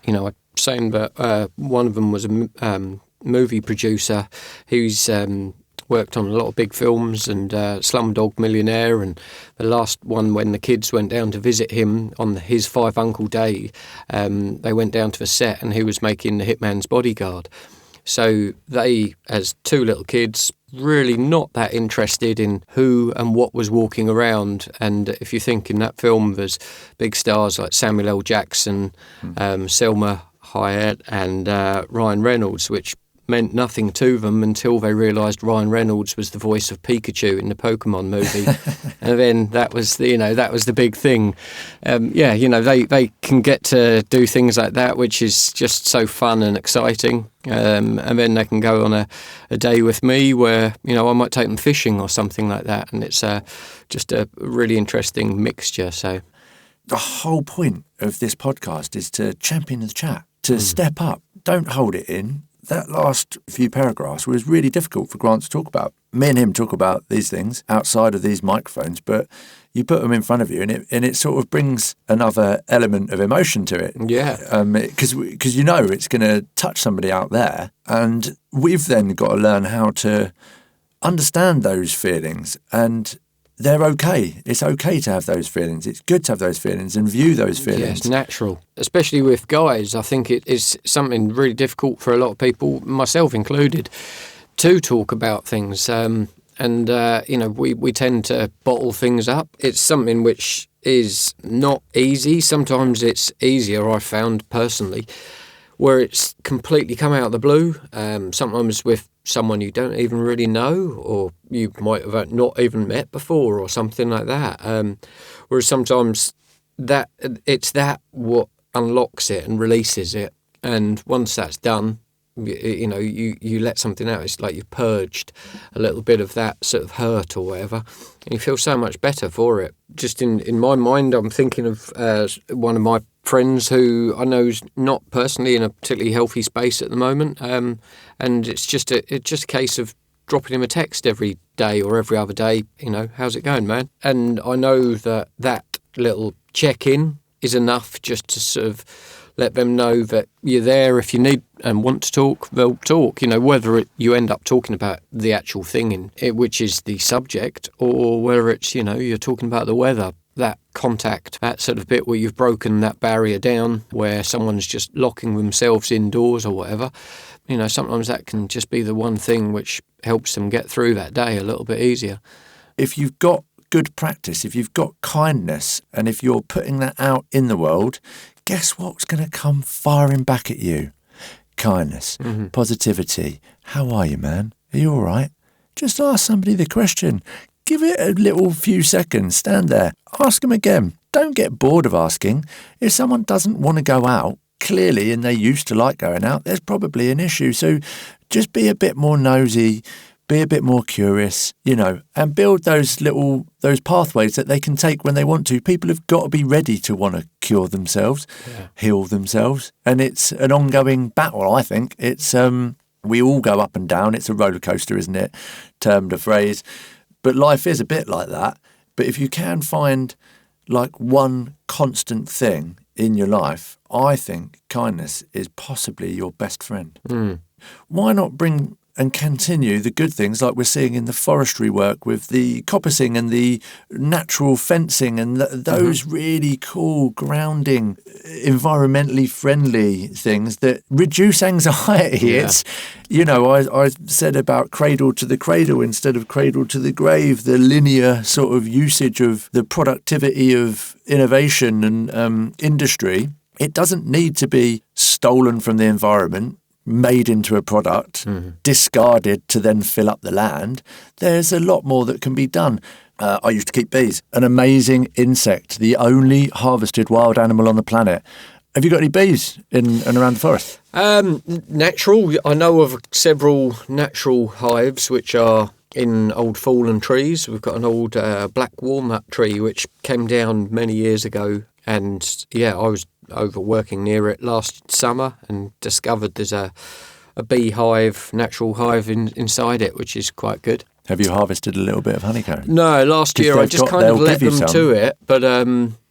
Speaker 2: saying that one of them was a movie producer who's worked on a lot of big films and Slumdog Millionaire, and the last one when the kids went down to visit him on his 5 uncle day, they went down to the set and he was making The Hitman's Bodyguard. So they, as 2 little kids, really not that interested in who and what was walking around. And if you think in that film there's big stars like Samuel L. Jackson, Selma Hayek and Ryan Reynolds, which meant nothing to them until they realised Ryan Reynolds was the voice of Pikachu in the Pokemon movie. And then that was the big thing. They can get to do things like that, which is just so fun and exciting. And then they can go on a day with me where, I might take them fishing or something like that. And it's just a really interesting mixture. So
Speaker 3: the whole point of this podcast is to champion the chat, to step up. Don't hold it in. That last few paragraphs was really difficult for Grant to talk about. Me and him talk about these things outside of these microphones, but you put them in front of you and it sort of brings another element of emotion to it.
Speaker 2: Yeah.
Speaker 3: Because it's going to touch somebody out there, and we've then got to learn how to understand those feelings, and they're okay. It's okay to have those feelings. It's good to have those feelings and view those feelings.
Speaker 2: Yeah, it's natural. Especially with guys, I think it is something really difficult for a lot of people, myself included, to talk about things. We tend to bottle things up. It's something which is not easy. Sometimes it's easier, I found personally, where it's completely come out of the blue. Sometimes with someone you don't even really know, or you might have not even met before, or something like that. Whereas sometimes that what unlocks it and releases it, and once that's done, you let something out. It's like you've purged a little bit of that sort of hurt or whatever, and you feel so much better for it. Just in my mind, I'm thinking of one of my friends who I know is not personally in a particularly healthy space at the moment, and it's just a case of dropping him a text every day or every other day. How's it going, man? And I know that little check-in is enough just to sort of let them know that you're there. If you need and want to talk, they'll talk. Whether you end up talking about the actual thing which is the subject, or whether it's you're talking about the weather. That contact, that sort of bit where you've broken that barrier down, where someone's just locking themselves indoors or whatever. Sometimes that can just be the one thing which helps them get through that day a little bit easier.
Speaker 3: If you've got good practice, if you've got kindness, and if you're putting that out in the world, guess what's going to come firing back at you? Kindness, positivity. How are you, man? Are you all right? Just ask somebody the question. Give it a little few seconds. Stand there. Ask them again. Don't get bored of asking. If someone doesn't want to go out, clearly, and they used to like going out, there's probably an issue. So just be a bit more nosy, be a bit more curious, and build those pathways that they can take when they want to. People have got to be ready to want to cure themselves, heal themselves. And it's an ongoing battle, I think. It's we all go up and down. It's a roller coaster, isn't it? Termed a phrase. But life is a bit like that. But if you can find like one constant thing in your life, I think kindness is possibly your best friend. Why not bring and continue the good things like we're seeing in the forestry work with the coppicing and the natural fencing and those really cool, grounding, environmentally friendly things that reduce anxiety. Yeah. It's, I said about cradle to the cradle instead of cradle to the grave, the linear sort of usage of the productivity of innovation and industry. It doesn't need to be stolen from the environment, made into a product, discarded to then fill up the land. There's a lot more that can be done. I used to keep bees, an amazing insect, the only harvested wild animal on the planet. Have you got any bees in and around the forest?
Speaker 2: Natural. I know of several natural hives which are in old fallen trees. We've got an old black walnut tree which came down many years ago, and I was over working near it last summer and discovered there's a beehive, natural hive inside it, which is quite good.
Speaker 3: Have you harvested a little bit of honeycomb?
Speaker 2: No, last year I just kind of let them to it, but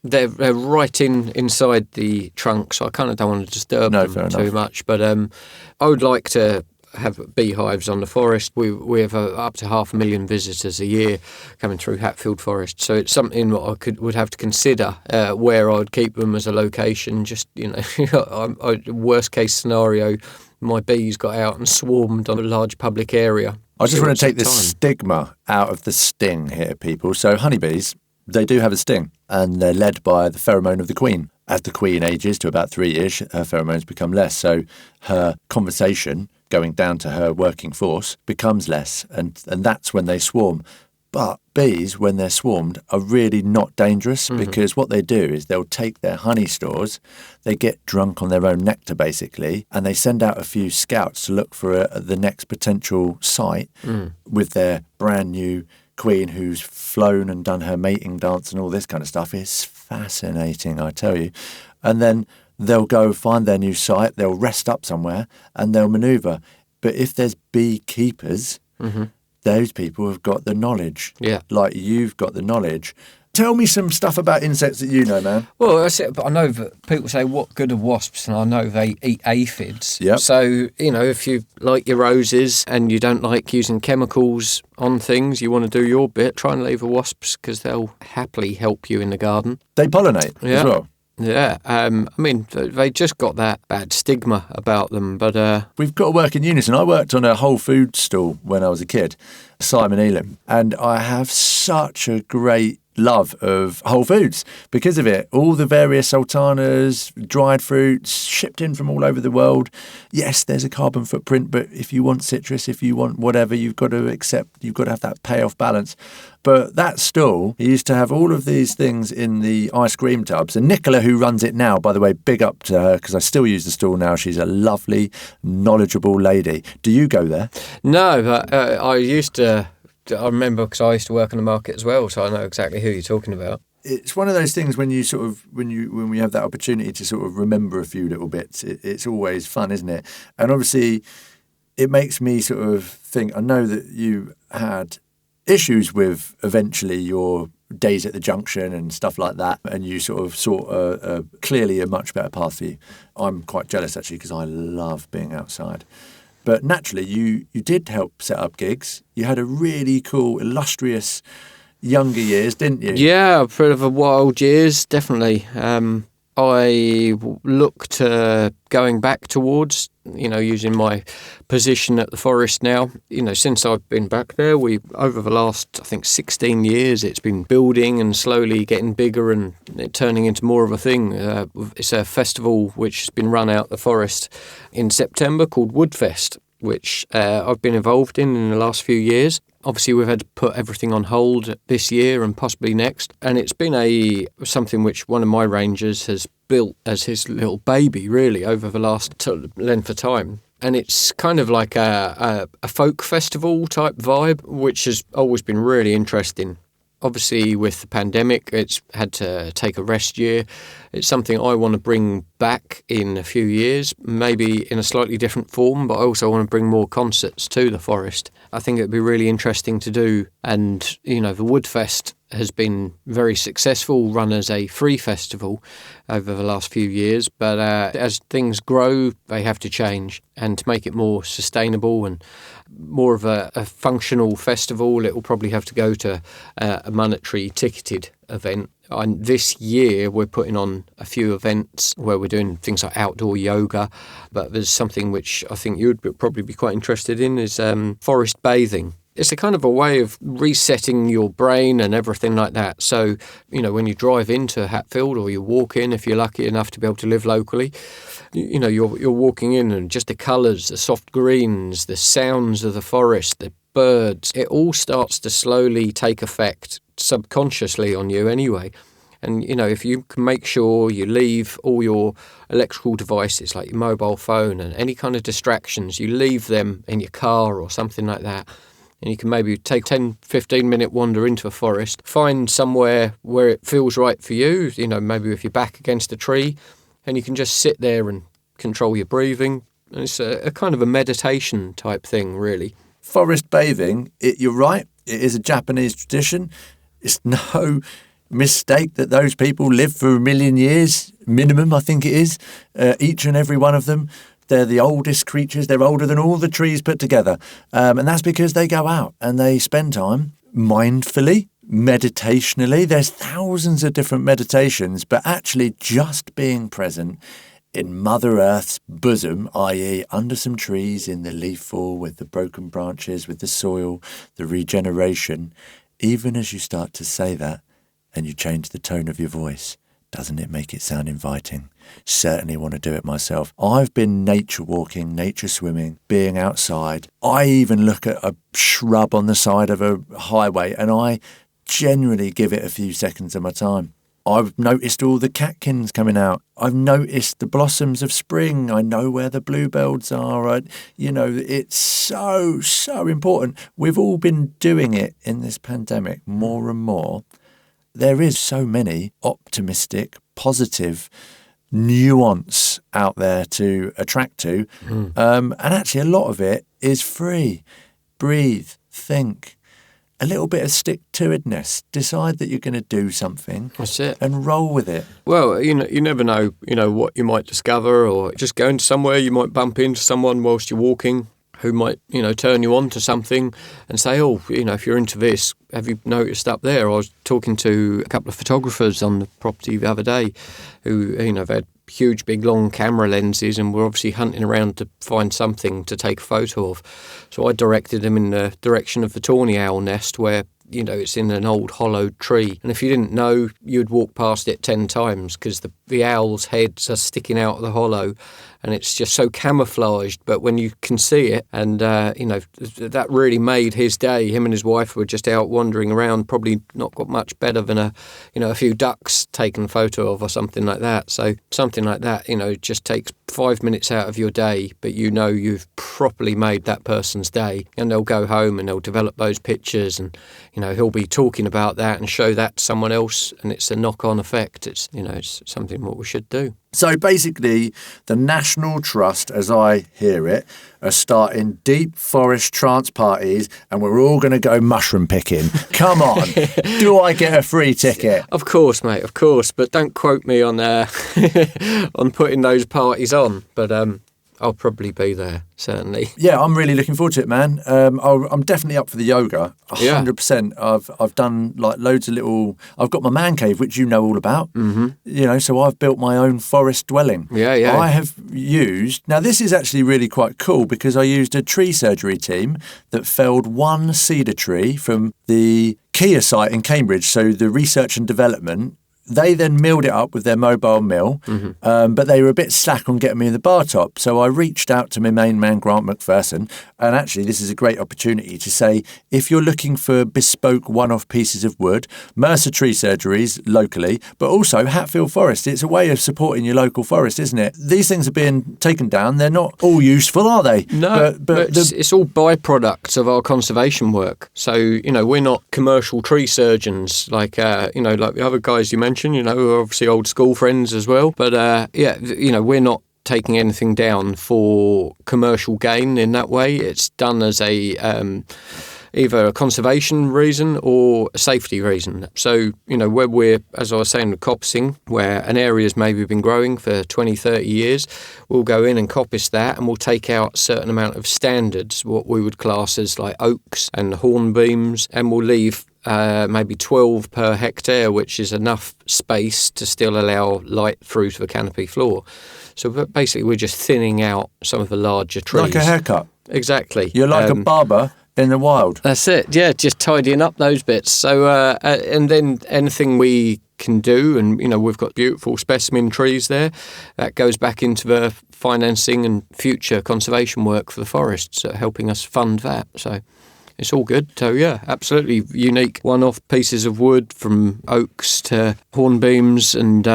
Speaker 2: they're right inside the trunk, so I kind of don't want to disturb them too much. But I would like to have beehives on the forest. We have up to 500,000 visitors a year coming through Hatfield Forest, so it's something that I would have to consider where I'd keep them as a location. Just worst case scenario, my bees got out and swarmed on a large public area.
Speaker 3: I just want to take the stigma out of the sting here, people. So honeybees, they do have a sting, and they're led by the pheromone of the queen. As the queen ages to about 3 years, her pheromones become less. So her conversation going down to her working force becomes less, and that's when they swarm. But bees, when they're swarmed, are really not dangerous because what they do is they'll take their honey stores, they get drunk on their own nectar basically, and they send out a few scouts to look for the next potential site with their brand new queen who's flown and done her mating dance and all this kind of stuff. It's fascinating, I tell you. And then they'll go find their new site, they'll rest up somewhere and they'll manoeuvre. But if there's beekeepers, those people have got the knowledge. Yeah. Like you've got the knowledge. Tell me some stuff about insects that you know, man.
Speaker 2: Well, that's it. But I know that people say, what good are wasps? And I know they eat aphids. Yep. So, if you like your roses and you don't like using chemicals on things, you want to do your bit, try and leave the wasps because they'll happily help you in the garden.
Speaker 3: They pollinate as well.
Speaker 2: Yeah, they just got that bad stigma about them, but...
Speaker 3: We've got to work in unison. I worked on a Whole Foods stall when I was a kid, Simon Elam, and I have such a great love of Whole Foods because of it. All the various sultanas, dried fruits, shipped in from all over the world. Yes, there's a carbon footprint, but if you want citrus, if you want whatever, you've got to have that payoff balance. But that stall, he used to have all of these things in the ice cream tubs. And Nicola, who runs it now, by the way, big up to her, because I still use the stall now. She's a lovely, knowledgeable lady. Do you go there?
Speaker 2: No, but I used to... I remember because I used to work on the market as well, so I know exactly who you're talking about.
Speaker 3: It's one of those things when when we have that opportunity to sort of remember a few little bits, it's always fun, isn't it? And obviously, it makes me sort of think, I know that you had issues with eventually your days at the junction and stuff like that, and you sort of saw clearly a much better path for you. I'm quite jealous actually because I love being outside. But naturally, you did help set up gigs. You had a really cool, illustrious younger years, didn't you?
Speaker 2: Yeah, a bit of a wild years, definitely. I look to going back towards, using my position at the forest now. Since I've been back there, over the last, I think, 16 years, it's been building and slowly getting bigger and turning into more of a thing. It's a festival which has been run out the forest in September called Woodfest, which I've been involved in the last few years. Obviously, we've had to put everything on hold this year and possibly next. And it's been something which one of my rangers has built as his little baby, really, over the last length of time. And it's kind of like a folk festival type vibe, which has always been really interesting. Obviously, with the pandemic, it's had to take a rest year. It's something I want to bring back in a few years, maybe in a slightly different form, but I also want to bring more concerts to the forest. I think it would be really interesting to do. And, the Woodfest has been very successful, run as a free festival over the last few years. But as things grow, they have to change. And to make it more sustainable and more of a functional festival, it will probably have to go to a monetary ticketed event. And this year, we're putting on a few events where we're doing things like outdoor yoga. But there's something which I think you would probably be quite interested in is forest bathing. It's a kind of a way of resetting your brain and everything like that. So, when you drive into Hatfield or you walk in, if you're lucky enough to be able to live locally, you're walking in and just the colours, the soft greens, the sounds of the forest, the birds, it all starts to slowly take effect subconsciously on you anyway. And, if you can make sure you leave all your electrical devices like your mobile phone and any kind of distractions, you leave them in your car or something like that. and you can maybe take a 10-15-minute wander into a forest, find somewhere where it feels right for you, maybe with your back against a tree, and you can just sit there and control your breathing. And it's a kind of a meditation type thing, really.
Speaker 3: Forest bathing, you're right, it is a Japanese tradition. It's no mistake that those people live for 1 million years, minimum, I think it is, each and every one of them. They're the oldest creatures. They're older than all the trees put together. And that's because they go out and they spend time mindfully, meditationally. There's thousands of different meditations, but actually just being present in Mother Earth's bosom, i.e. under some trees, in the leaf fall, with the broken branches, with the soil, the regeneration. Even as you start to say that and you change the tone of your voice, doesn't it make it sound inviting? Certainly want to do it myself. I've been nature walking, nature swimming, being outside. I even look at a shrub on the side of a highway and I generally give it a few seconds of my time. I've noticed all the catkins coming out. I've noticed the blossoms of spring. I know where the bluebells are. It's so important. We've all been doing it in this pandemic more and more. There is so many optimistic, positive nuance out there to attract to. And actually a lot of it is free. Breathe, think. A little bit of stick-to-itness. Decide that you're going to do something.
Speaker 2: That's it.
Speaker 3: And roll with it.
Speaker 2: Well, you never know, what you might discover, or just going somewhere, you might bump into someone whilst you're walking who might, turn you on to something and say, if you're into this, have you noticed up there? I was talking to a couple of photographers on the property the other day who, have had huge, big, long camera lenses and were obviously hunting around to find something to take a photo of. So I directed them in the direction of the tawny owl nest where, it's in an old hollowed tree. And if you didn't know, you'd walk past it 10 times because the owl's heads are sticking out of the hollow and it's just so camouflaged. But when you can see it, and, that really made his day. Him and his wife were just out wandering around, probably not got much better than a few ducks taken a photo of or something like that. So something like that, just takes 5 minutes out of your day, but you've properly made that person's day. And they'll go home and they'll develop those pictures and, he'll be talking about that and show that to someone else, and it's a knock-on effect. It's, it's something what we should do.
Speaker 3: So basically, the National Trust, as I hear it, are starting deep forest trance parties and we're all going to go mushroom picking. Come on, do I get a free ticket?
Speaker 2: Of course, mate, of course. But don't quote me on on putting those parties on. But I'll probably be there, certainly.
Speaker 3: Yeah, I'm really looking forward to it, man. I'm definitely up for the yoga, 100%. I've done like loads of little... I've got my man cave, which you know all about. Mm-hmm. So I've built my own forest dwelling.
Speaker 2: Yeah.
Speaker 3: I have used... Now, this is actually really quite cool because I used a tree surgery team that felled one cedar tree from the Kia site in Cambridge, so the research and development. They then milled it up with their mobile mill, but they were a bit slack on getting me in the bar top. So I reached out to my main man, Grant Mcpherson, and actually this is a great opportunity to say, if you're looking for bespoke one-off pieces of wood, Mercer Tree Surgeries locally, but also Hatfield Forest. It's a way of supporting your local forest, isn't it? These things are being taken down. They're not all useful, are they?
Speaker 2: No, but it's all byproducts of our conservation work. So, we're not commercial tree surgeons like the other guys you mentioned. We're obviously old school friends as well. But, we're not taking anything down for commercial gain in that way. It's done as either a conservation reason or a safety reason. So, where we're, as I was saying, coppicing, where an area's maybe been growing for 20, 30 years, we'll go in and coppice that and we'll take out a certain amount of standards, what we would class as like oaks and hornbeams, and we'll leave maybe 12 per hectare, which is enough space to still allow light through to the canopy floor. So basically we're just thinning out some of the larger trees.
Speaker 3: Like a haircut.
Speaker 2: Exactly.
Speaker 3: You're like a barber in the wild.
Speaker 2: That's it, yeah, just tidying up those bits. So, and then anything we can do, and, we've got beautiful specimen trees there, that goes back into the financing and future conservation work for the forests, helping us fund that. So it's all good. So, yeah, absolutely unique one-off pieces of wood from oaks to hornbeams and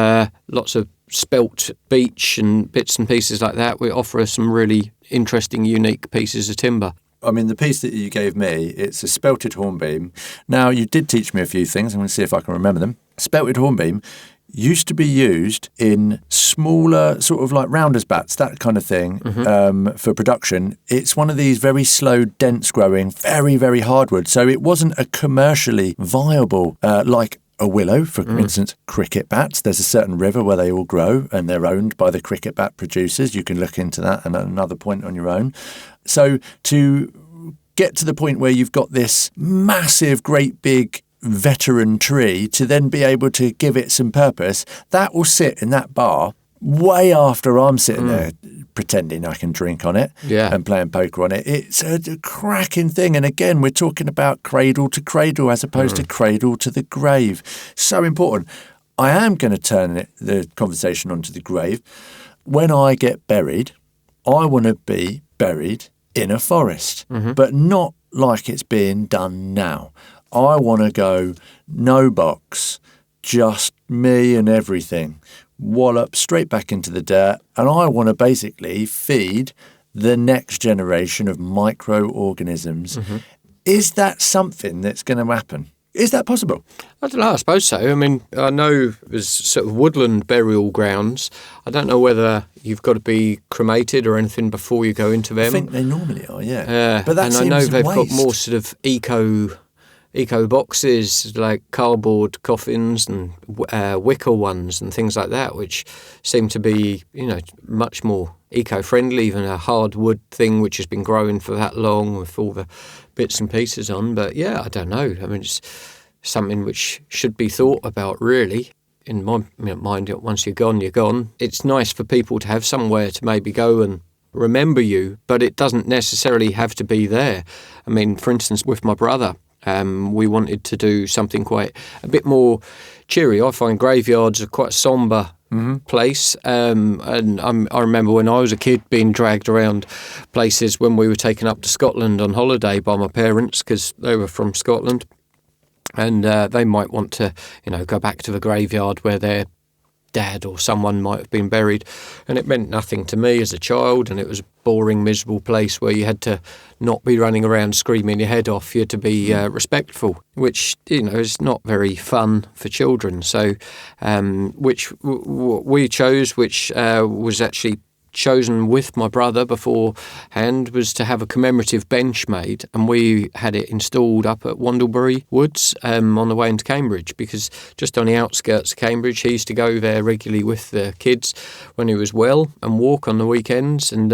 Speaker 2: lots of spelt beech and bits and pieces like that. We offer some really interesting, unique pieces of timber.
Speaker 3: I mean, the piece that you gave me, it's a spelted hornbeam. Now, you did teach me a few things. I'm going to see if I can remember them. Spelted hornbeam used to be used in smaller, sort of like rounders bats, that kind of thing, for production. It's one of these very slow, dense growing, very, very hardwood. So it wasn't a commercially viable, like a willow, for instance, cricket bats. There's a certain river where they all grow and they're owned by the cricket bat producers. You can look into that at another point on your own. So to get to the point where you've got this massive, great big veteran tree to then be able to give it some purpose, that will sit in that bar way after I'm sitting there pretending I can drink on it and playing poker on it. It's a cracking thing. And again, we're talking about cradle to cradle as opposed to cradle to the grave. So important. I am going to turn the conversation onto the grave. When I get buried, I want to be buried in a forest, but not like it's being done now. I want to go no box, just me and everything, wallop straight back into the dirt, and I want to basically feed the next generation of microorganisms. Is that something that's going to happen? Is that possible?
Speaker 2: I don't know, I suppose so. I mean, I know there's sort of woodland burial grounds. I don't know whether you've got to be cremated or anything before you go into them.
Speaker 3: I think they normally are, yeah. But that
Speaker 2: and
Speaker 3: seems
Speaker 2: I know they've
Speaker 3: waste.
Speaker 2: got more sort of eco boxes, like cardboard coffins and wicker ones and things like that, which seem to be, much more eco-friendly than a hardwood thing which has been growing for that long with all the bits and pieces on. But yeah, I don't know. I mean, it's something which should be thought about, really. In my mind, once you're gone, you're gone. It's nice for people to have somewhere to maybe go and remember you, but it doesn't necessarily have to be there. I mean, for instance, with my brother, we wanted to do something quite a bit more cheery. I find graveyards are quite a sombre place, and I remember when I was a kid being dragged around places when we were taken up to Scotland on holiday by my parents because they were from Scotland, and they might want to, go back to the graveyard where their dad or someone might have been buried, and it meant nothing to me as a child, and it was a boring, miserable place where you had to not be running around screaming your head off. You had to be respectful, which is not very fun for children. So which we chose, which was actually chosen with my brother beforehand, was to have a commemorative bench made, and we had it installed up at Wandlebury Woods on the way into Cambridge, because just on the outskirts of Cambridge, he used to go there regularly with the kids when he was well and walk on the weekends, and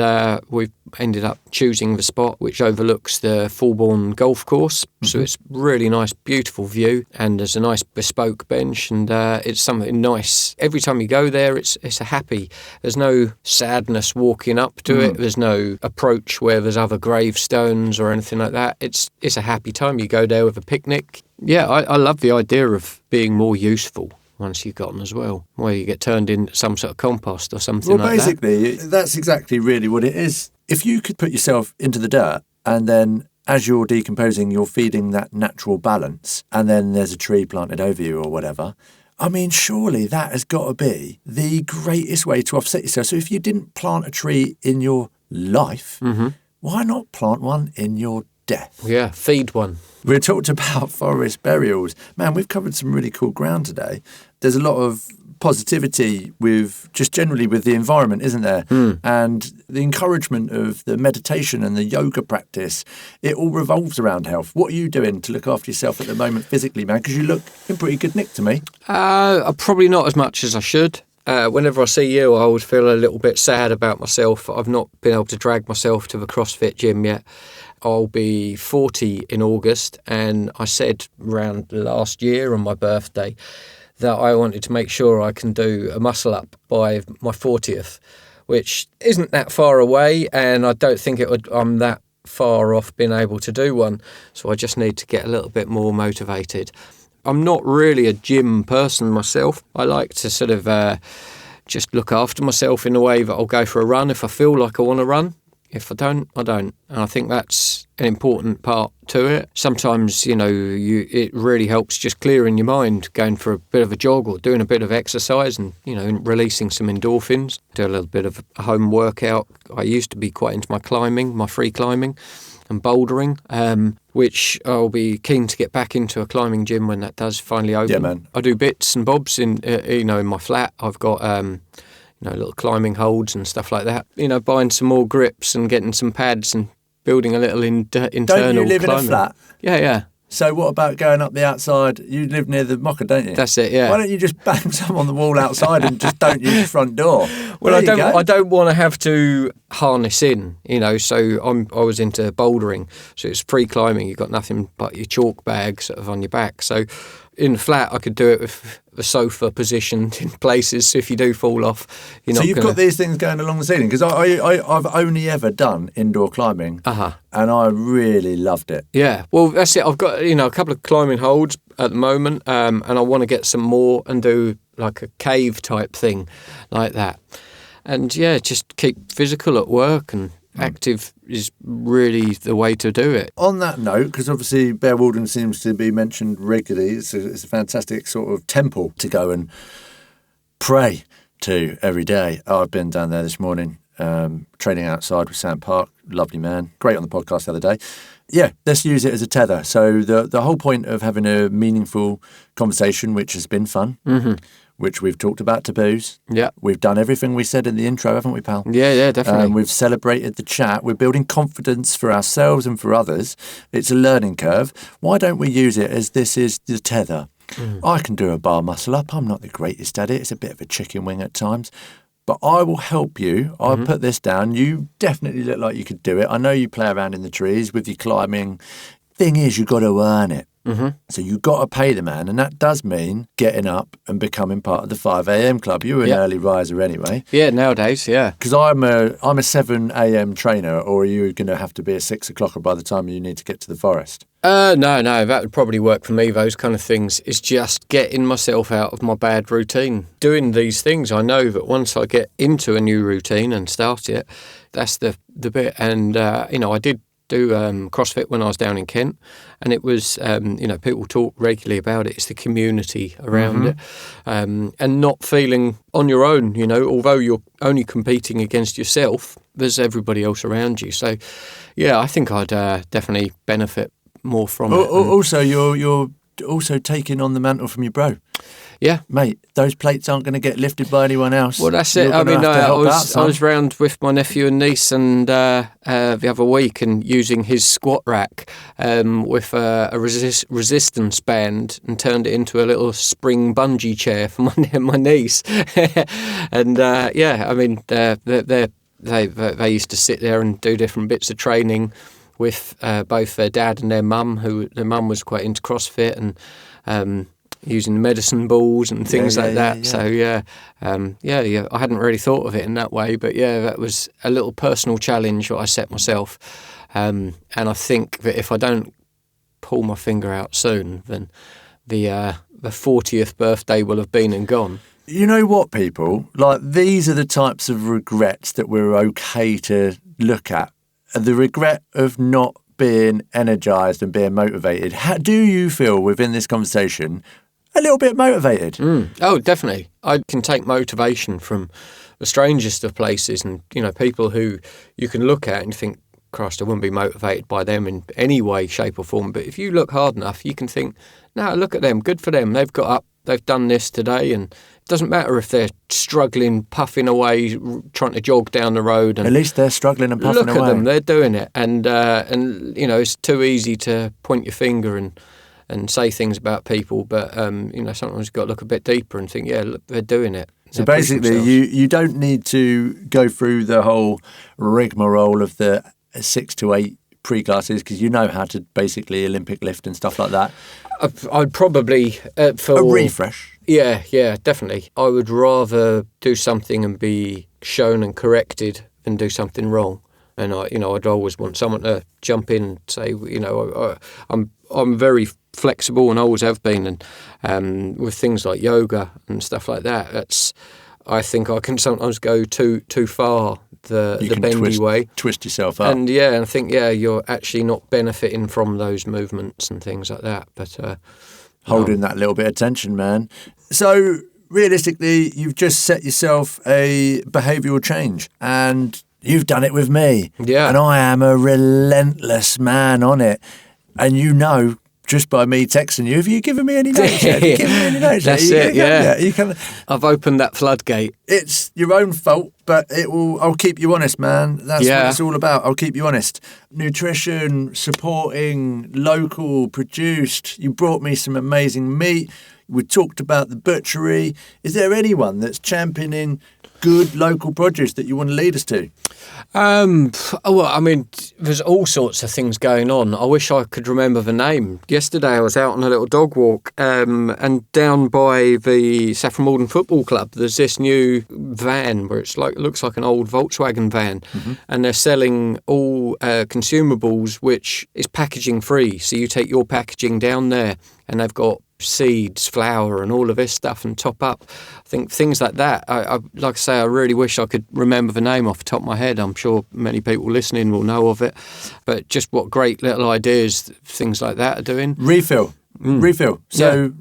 Speaker 2: we ended up choosing the spot which overlooks the Fulbourn golf course. So it's really nice, beautiful view, and there's a nice bespoke bench, and it's something nice. Every time you go there, it's a happy. There's no sadness walking up to it. There's no approach where there's other gravestones or anything like that. It's a happy time. You go there with a picnic. Yeah, I love the idea of being more useful once you've gotten as well, where you get turned into some sort of compost or something like that.
Speaker 3: Well, basically, that's exactly really what it is. If you could put yourself into the dirt and then as you're decomposing, you're feeding that natural balance, and then there's a tree planted over you or whatever, I mean, surely that has got to be the greatest way to offset yourself. So if you didn't plant a tree in your life, why not plant one in your death?
Speaker 2: Yeah, feed one.
Speaker 3: We talked about forest burials. Man, we've covered some really cool ground today. There's a lot of positivity with just generally with the environment, isn't there? And the encouragement of the meditation and the yoga practice, it all revolves around health. What are you doing to look after yourself at the moment physically, man? Because you look in pretty good nick to me.
Speaker 2: Probably not as much as I should. Whenever I see you, I always feel a little bit sad about myself. I've not been able to drag myself to the CrossFit gym yet. I'll be 40 in August, and I said around last year on my birthday that I wanted to make sure I can do a muscle up by my 40th, which isn't that far away, and I don't think I'm that far off being able to do one. So I just need to get a little bit more motivated. I'm not really a gym person myself. I like to sort of just look after myself in a way that I'll go for a run if I feel like I want to run. If I don't, I don't. And I think that's an important part to it. Sometimes, it really helps just clearing your mind, going for a bit of a jog or doing a bit of exercise and, releasing some endorphins. Do a little bit of a home workout. I used to be quite into my climbing, my free climbing. and bouldering, which I'll be keen to get back into a climbing gym when that does finally open.
Speaker 3: Yeah, man.
Speaker 2: I do bits and bobs in my flat. I've got little climbing holds and stuff like that. Buying some more grips and getting some pads and building a little internal climbing.
Speaker 3: Don't you live
Speaker 2: climbing.
Speaker 3: in a flat?
Speaker 2: Yeah.
Speaker 3: So what about going up the outside? You live near the mocker, don't you?
Speaker 2: That's it, yeah.
Speaker 3: Why don't you just bang some on the wall outside and just don't use the front door?
Speaker 2: Well, I don't want to have to harness in, so I was into bouldering. So it's free climbing. You've got nothing but your chalk bag sort of on your back. So in the flat, I could do it with the sofa positioned in places. So if you do fall off, you're not.
Speaker 3: So you've got these things going along the ceiling, because I've only ever done indoor climbing, and I really loved it.
Speaker 2: Yeah, well, that's it. I've got a couple of climbing holds at the moment, and I want to get some more and do like a cave type thing like that. And yeah, just keep physical at work, and active is really the way to do it.
Speaker 3: On that note, because obviously Bear Walden seems to be mentioned regularly, it's a fantastic sort of temple to go and pray to every day. I've been down there this morning, training outside with Sam Park, lovely man, great on the podcast the other day. Yeah, let's use it as a tether. So the whole point of having a meaningful conversation, which has been fun, which we've talked about taboos.
Speaker 2: Yeah.
Speaker 3: We've done everything we said in the intro, haven't we, pal?
Speaker 2: Yeah, definitely.
Speaker 3: We've celebrated the chat. We're building confidence for ourselves and for others. It's a learning curve. Why don't we use it as this is the tether? I can do a bar muscle up. I'm not the greatest at it. It's a bit of a chicken wing at times. But I will help you. I'll put this down. You definitely look like you could do it. I know you play around in the trees with your climbing. Thing is, you've got to earn it. So you've got to pay the man, and that does mean getting up and becoming part of the 5 a.m. club. You're an early riser anyway.
Speaker 2: Yeah, nowadays, yeah.
Speaker 3: Because I'm a 7 a.m. trainer, or are you going to have to be a 6 o'clocker by the time you need to get to the forest?
Speaker 2: No, that would probably work for me, those kind of things. It's just getting myself out of my bad routine. Doing these things, I know that once I get into a new routine and start it, that's the bit. And, I did do CrossFit when I was down in Kent, and it was people talk regularly about it. It's the community around it, and not feeling on your own. Although you're only competing against yourself, there's everybody else around you. So yeah, I think I'd definitely benefit more from it.
Speaker 3: Also, you're also taking on the mantle from your bro.
Speaker 2: Yeah,
Speaker 3: mate, those plates aren't going to get lifted by anyone else.
Speaker 2: Well, that's it. I was round with my nephew and niece and the other week, and using his squat rack with a resistance band, and turned it into a little spring bungee chair for my niece. And they used to sit there and do different bits of training with both their dad and their mum, who their mum was quite into CrossFit and using medicine balls and things like that. Yeah. So I hadn't really thought of it in that way, but yeah, that was a little personal challenge that I set myself. And I think that if I don't pull my finger out soon, then the 40th birthday will have been and gone.
Speaker 3: You know what, people? Like, these are the types of regrets that we're okay to look at. The regret of not being energised and being motivated. How do you feel within this conversation? A little bit motivated?
Speaker 2: Oh, definitely. I can take motivation from the strangest of places, and people who you can look at and think, Christ, I wouldn't be motivated by them in any way, shape or form. But if you look hard enough, you can think, no, look at them, good for them. They've got up, they've done this today, and it doesn't matter if they're struggling, puffing away, trying to jog down the road. And
Speaker 3: at least they're struggling and puffing away.
Speaker 2: Look at them, they're doing it. And it's too easy to point your finger and say things about people, but sometimes you've got to look a bit deeper and think, yeah, look, they're doing it.
Speaker 3: So basically, you don't need to go through the whole rigmarole of the 6 to 8 pre-classes, because you know how to basically Olympic lift and stuff like that.
Speaker 2: I'd probably for
Speaker 3: a refresh.
Speaker 2: Yeah, definitely. I would rather do something and be shown and corrected than do something wrong. And I'd always want someone to jump in and say, I'm very flexible and always have been, and with things like yoga and stuff like that, I think I can sometimes go too far the bendy way,
Speaker 3: twist yourself up,
Speaker 2: and I think you're actually not benefiting from those movements and things like that. But
Speaker 3: holding that little bit of tension, man. So realistically, you've just set yourself a behavioural change, and you've done it with me.
Speaker 2: Yeah.
Speaker 3: And I am a relentless man on it. And just by me texting you, have you given me any notes yet? Have you given me any notes yet?
Speaker 2: That's it, yeah.
Speaker 3: You can,
Speaker 2: I've opened that floodgate.
Speaker 3: it's your own fault, but I'll keep you honest, man. That's what it's all about. I'll keep you honest. Nutrition, supporting, local, produced. You brought me some amazing meat. We talked about the butchery. Is there anyone that's championing good local produce that you want to lead us to?
Speaker 2: Well, I mean, there's all sorts of things going on. I wish I could remember the name. Yesterday I was out on a little dog walk, and down by the Saffron Walden Football Club, there's this new van where it looks like an old Volkswagen van, and they're selling all consumables, which is packaging free. So you take your packaging down there, and they've got seeds, flour, and all of this stuff, and top up. I think things like that. I like I say, I really wish I could remember the name off the top of my head. I'm sure many people listening will know of it, but just what great little ideas things like that are doing.
Speaker 3: Refill. So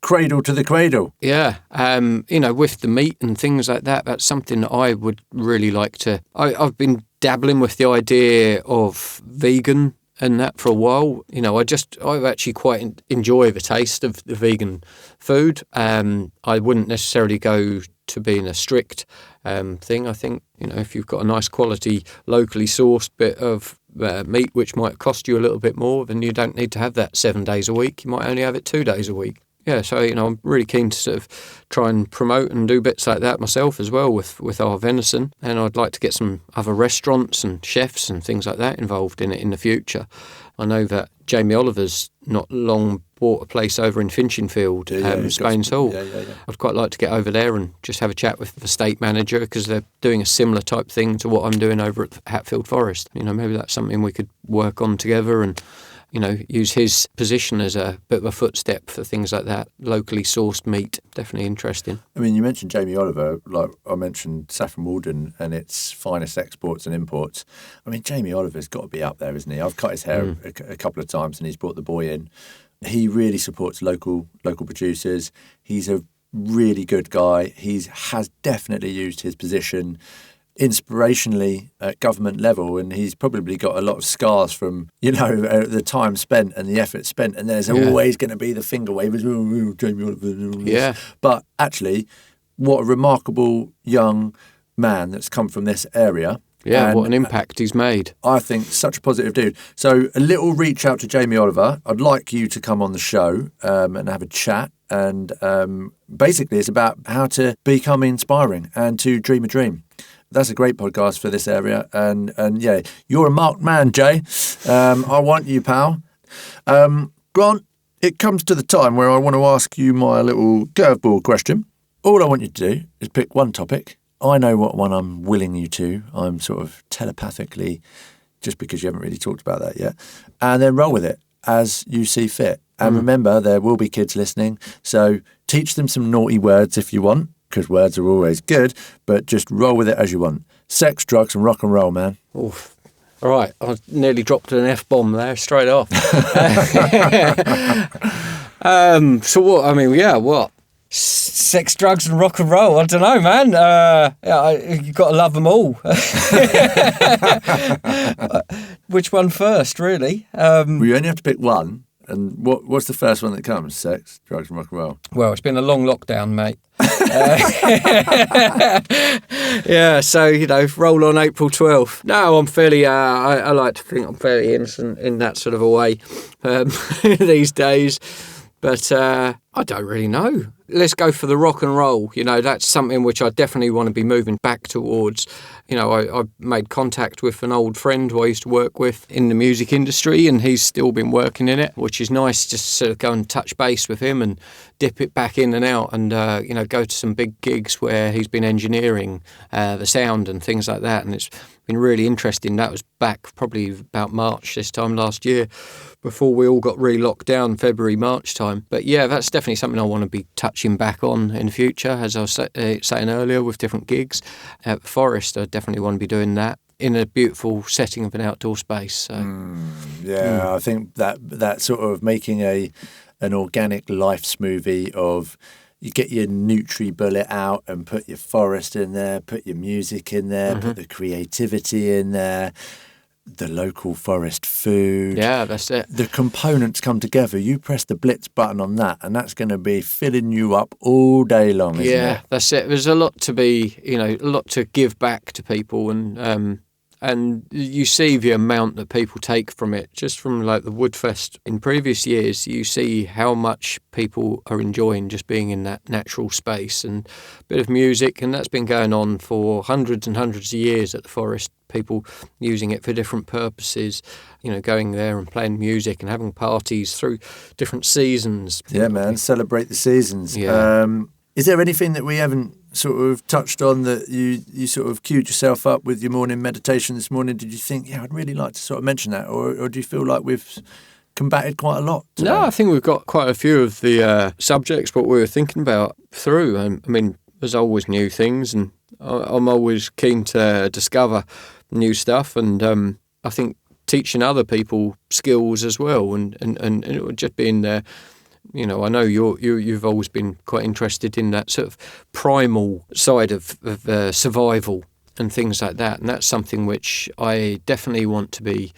Speaker 3: cradle to the cradle.
Speaker 2: Yeah, with the meat and things like that, that's something that I would really like to. I've been dabbling with the idea of vegan and that for a while. I actually quite enjoy the taste of the vegan food. I wouldn't necessarily go to being a strict thing. I think, if you've got a nice quality, locally sourced bit of meat, which might cost you a little bit more, then you don't need to have that 7 days a week. You might only have it 2 days a week. Yeah, so, I'm really keen to sort of try and promote and do bits like that myself as well with our venison. And I'd like to get some other restaurants and chefs and things like that involved in it in the future. I know that Jamie Oliver's not long bought a place over in Finchinfield, Spain's Hall. I'd quite like to get over there and just have a chat with the estate manager, because they're doing a similar type thing to what I'm doing over at Hatfield Forest. Maybe that's something we could work on together and use his position as a bit of a footstep for things like that. Locally sourced meat, definitely interesting.
Speaker 3: I mean, you mentioned Jamie Oliver, like I mentioned Saffron Walden and its finest exports and imports. I mean, Jamie Oliver's got to be up there, isn't he? I've cut his hair a couple of times and he's brought the boy in. He really supports local producers. He's a really good guy. He has definitely used his position inspirationally at government level, and he's probably got a lot of scars from the time spent and the effort spent, and there's always going to be the finger wavers, Jamie Oliver, but actually what a remarkable young man that's come from this area.
Speaker 2: What an impact he's made.
Speaker 3: I think such a positive dude. So a little reach out to Jamie Oliver. I'd like you to come on the show and have a chat, and basically it's about how to become inspiring and to dream a dream. That's a great podcast for this area. And yeah, you're a marked man, Jay. I want you, pal. Grant, it comes to the time where I want to ask you my little curveball question. All I want you to do is pick one topic. I know what one I'm willing you to. I'm sort of telepathically, just because you haven't really talked about that yet. And then roll with it as you see fit. And remember, there will be kids listening. So teach them some naughty words if you want, because words are always good, but just roll with it as you want. Sex, drugs, and rock and roll, man.
Speaker 2: Oof. All right, I nearly dropped an F-bomb there, straight off. So what, what? Sex, drugs, and rock and roll? I don't know, man. You've got to love them all. Which one first, really?
Speaker 3: Well, you only have to pick one. And what's the first one that comes? Sex, drugs, and rock and roll?
Speaker 2: Well, it's been a long lockdown, mate. So, roll on April 12th. No, I'm fairly, I like to think I'm fairly innocent in that sort of a way these days. But I don't really know. Let's go for the rock and roll. That's something which I definitely want to be moving back towards. I made contact with an old friend who I used to work with in the music industry, and he's still been working in it, which is nice, just to sort of go and touch base with him and dip it back in and out, and go to some big gigs where he's been engineering the sound and things like that, and it's been really interesting. That was back probably about March this time last year, before we all got really locked down, February, March time. But yeah, that's definitely something I want to be touching back on in the future, as I was saying earlier, with different gigs. At the Forest, I definitely want to be doing that in a beautiful setting of an outdoor space. So.
Speaker 3: I think that sort of making an organic life smoothie of you get your Nutri-Bullet out and put your forest in there, put your music in there, put the creativity in there, the local forest food.
Speaker 2: Yeah, that's it.
Speaker 3: The components come together. You press the blitz button on that, and that's going to be filling you up all day long, isn't it?
Speaker 2: Yeah, that's it. There's a lot to be, a lot to give back to people, and you see the amount that people take from it. Just from like the Woodfest in previous years, you see how much people are enjoying just being in that natural space and a bit of music, and that's been going on for hundreds and hundreds of years at the forest. People using it for different purposes, going there and playing music and having parties through different seasons.
Speaker 3: Yeah, man, celebrate the seasons.
Speaker 2: Yeah.
Speaker 3: Is there anything that we haven't sort of touched on that you sort of queued yourself up with your morning meditation this morning? Did you think, I'd really like to sort of mention that? Or do you feel like we've combated quite a lot today?
Speaker 2: No, I think we've got quite a few of the subjects, what we were thinking about through. I mean, there's always new things, and I'm always keen to discover new stuff, and I think teaching other people skills as well, and it would just being there. I know you've always been quite interested in that sort of primal side of survival and things like that, and that's something which I definitely want to be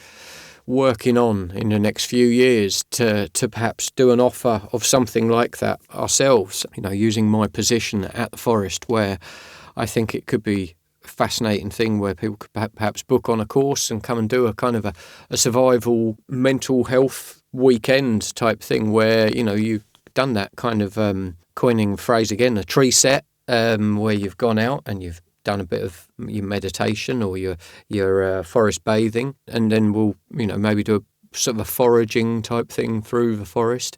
Speaker 2: working on in the next few years to perhaps do an offer of something like that ourselves, using my position at the forest, where I think it could be a fascinating thing where people could perhaps book on a course and come and do a kind of a survival mental health weekend type thing where, you've done that kind of, coining the phrase again, a tree set, where you've gone out and you've done a bit of your meditation or your forest bathing, and then we'll, maybe do a sort of a foraging type thing through the forest,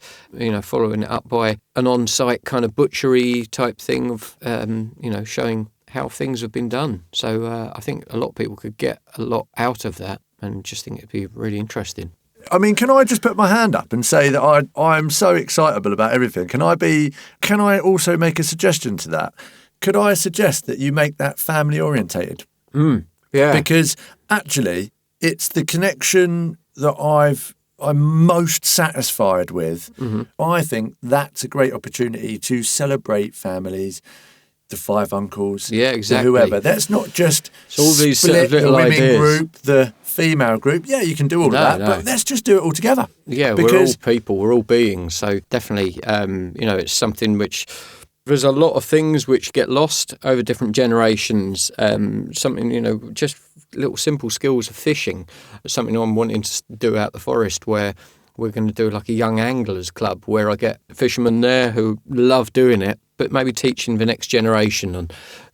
Speaker 2: following it up by an on-site kind of butchery type thing of, showing how things have been done. So I think a lot of people could get a lot out of that, and just think it'd be really interesting.
Speaker 3: I mean, can I just put my hand up and say that I'm so excitable about everything? Can I also make a suggestion to that? Could I suggest that you make that family orientated?
Speaker 2: Yeah.
Speaker 3: Because actually, it's the connection that I'm most satisfied with. I think that's a great opportunity to celebrate families, the 5 uncles,
Speaker 2: exactly.
Speaker 3: whoever. That's not just
Speaker 2: all these
Speaker 3: split
Speaker 2: little
Speaker 3: the women
Speaker 2: ideas.
Speaker 3: group, the female group. Yeah, you can do all of that, but let's just do it all together.
Speaker 2: Yeah, we're all people, we're all beings. So definitely, it's something which there's a lot of things which get lost over different generations. Something, just little simple skills of fishing. Something I'm wanting to do out the forest, where we're going to do like a young anglers club where I get fishermen there who love doing it, but maybe teaching the next generation on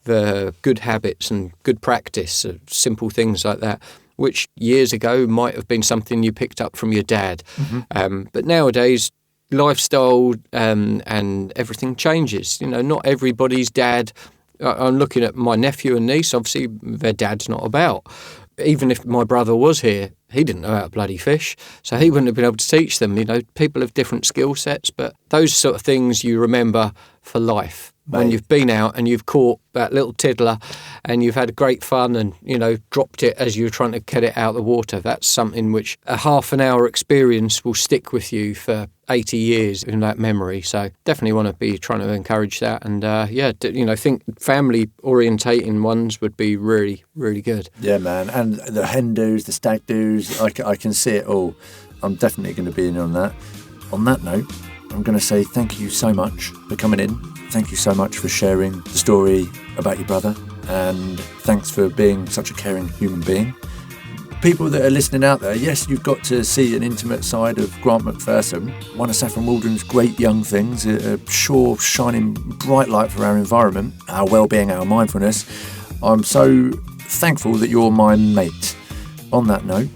Speaker 2: the good habits and good practice of simple things like that, which years ago might have been something you picked up from your dad. But nowadays, lifestyle and everything changes. Not everybody's dad. I'm looking at my nephew and niece, obviously their dad's not about. Even if my brother was here, he didn't know how to bloody fish, so he wouldn't have been able to teach them. People have different skill sets, but those sort of things you remember for life. Mate. When you've been out and you've caught that little tiddler and you've had great fun and, dropped it as you were trying to get it out of the water, that's something which a half an hour experience will stick with you for 80 years in that memory. So definitely want to be trying to encourage that. And, think family orientating ones would be really, really good. Yeah, man. And the hen do's, the stag do's, I can see it all. I'm definitely going to be in on that. On that note, I'm going to say thank you so much for coming in. Thank you so much for sharing the story about your brother, and thanks for being such a caring human being. People that are listening out there, yes, you've got to see an intimate side of Grant Mcpherson, one of Saffron Walden's great young things, a sure, shining bright light for our environment, our well-being, our mindfulness. I'm so thankful that you're my mate. On that note,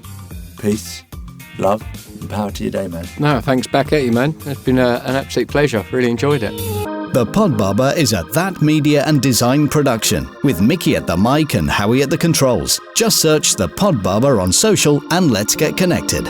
Speaker 2: peace, love, and power to your day, man. No, thanks back at you, man. It's been an absolute pleasure. Really enjoyed it.
Speaker 1: The Pod Barber is a That Media and Design production, with Mickey at the mic and Howie at the controls. Just search The Pod Barber on social and let's get connected.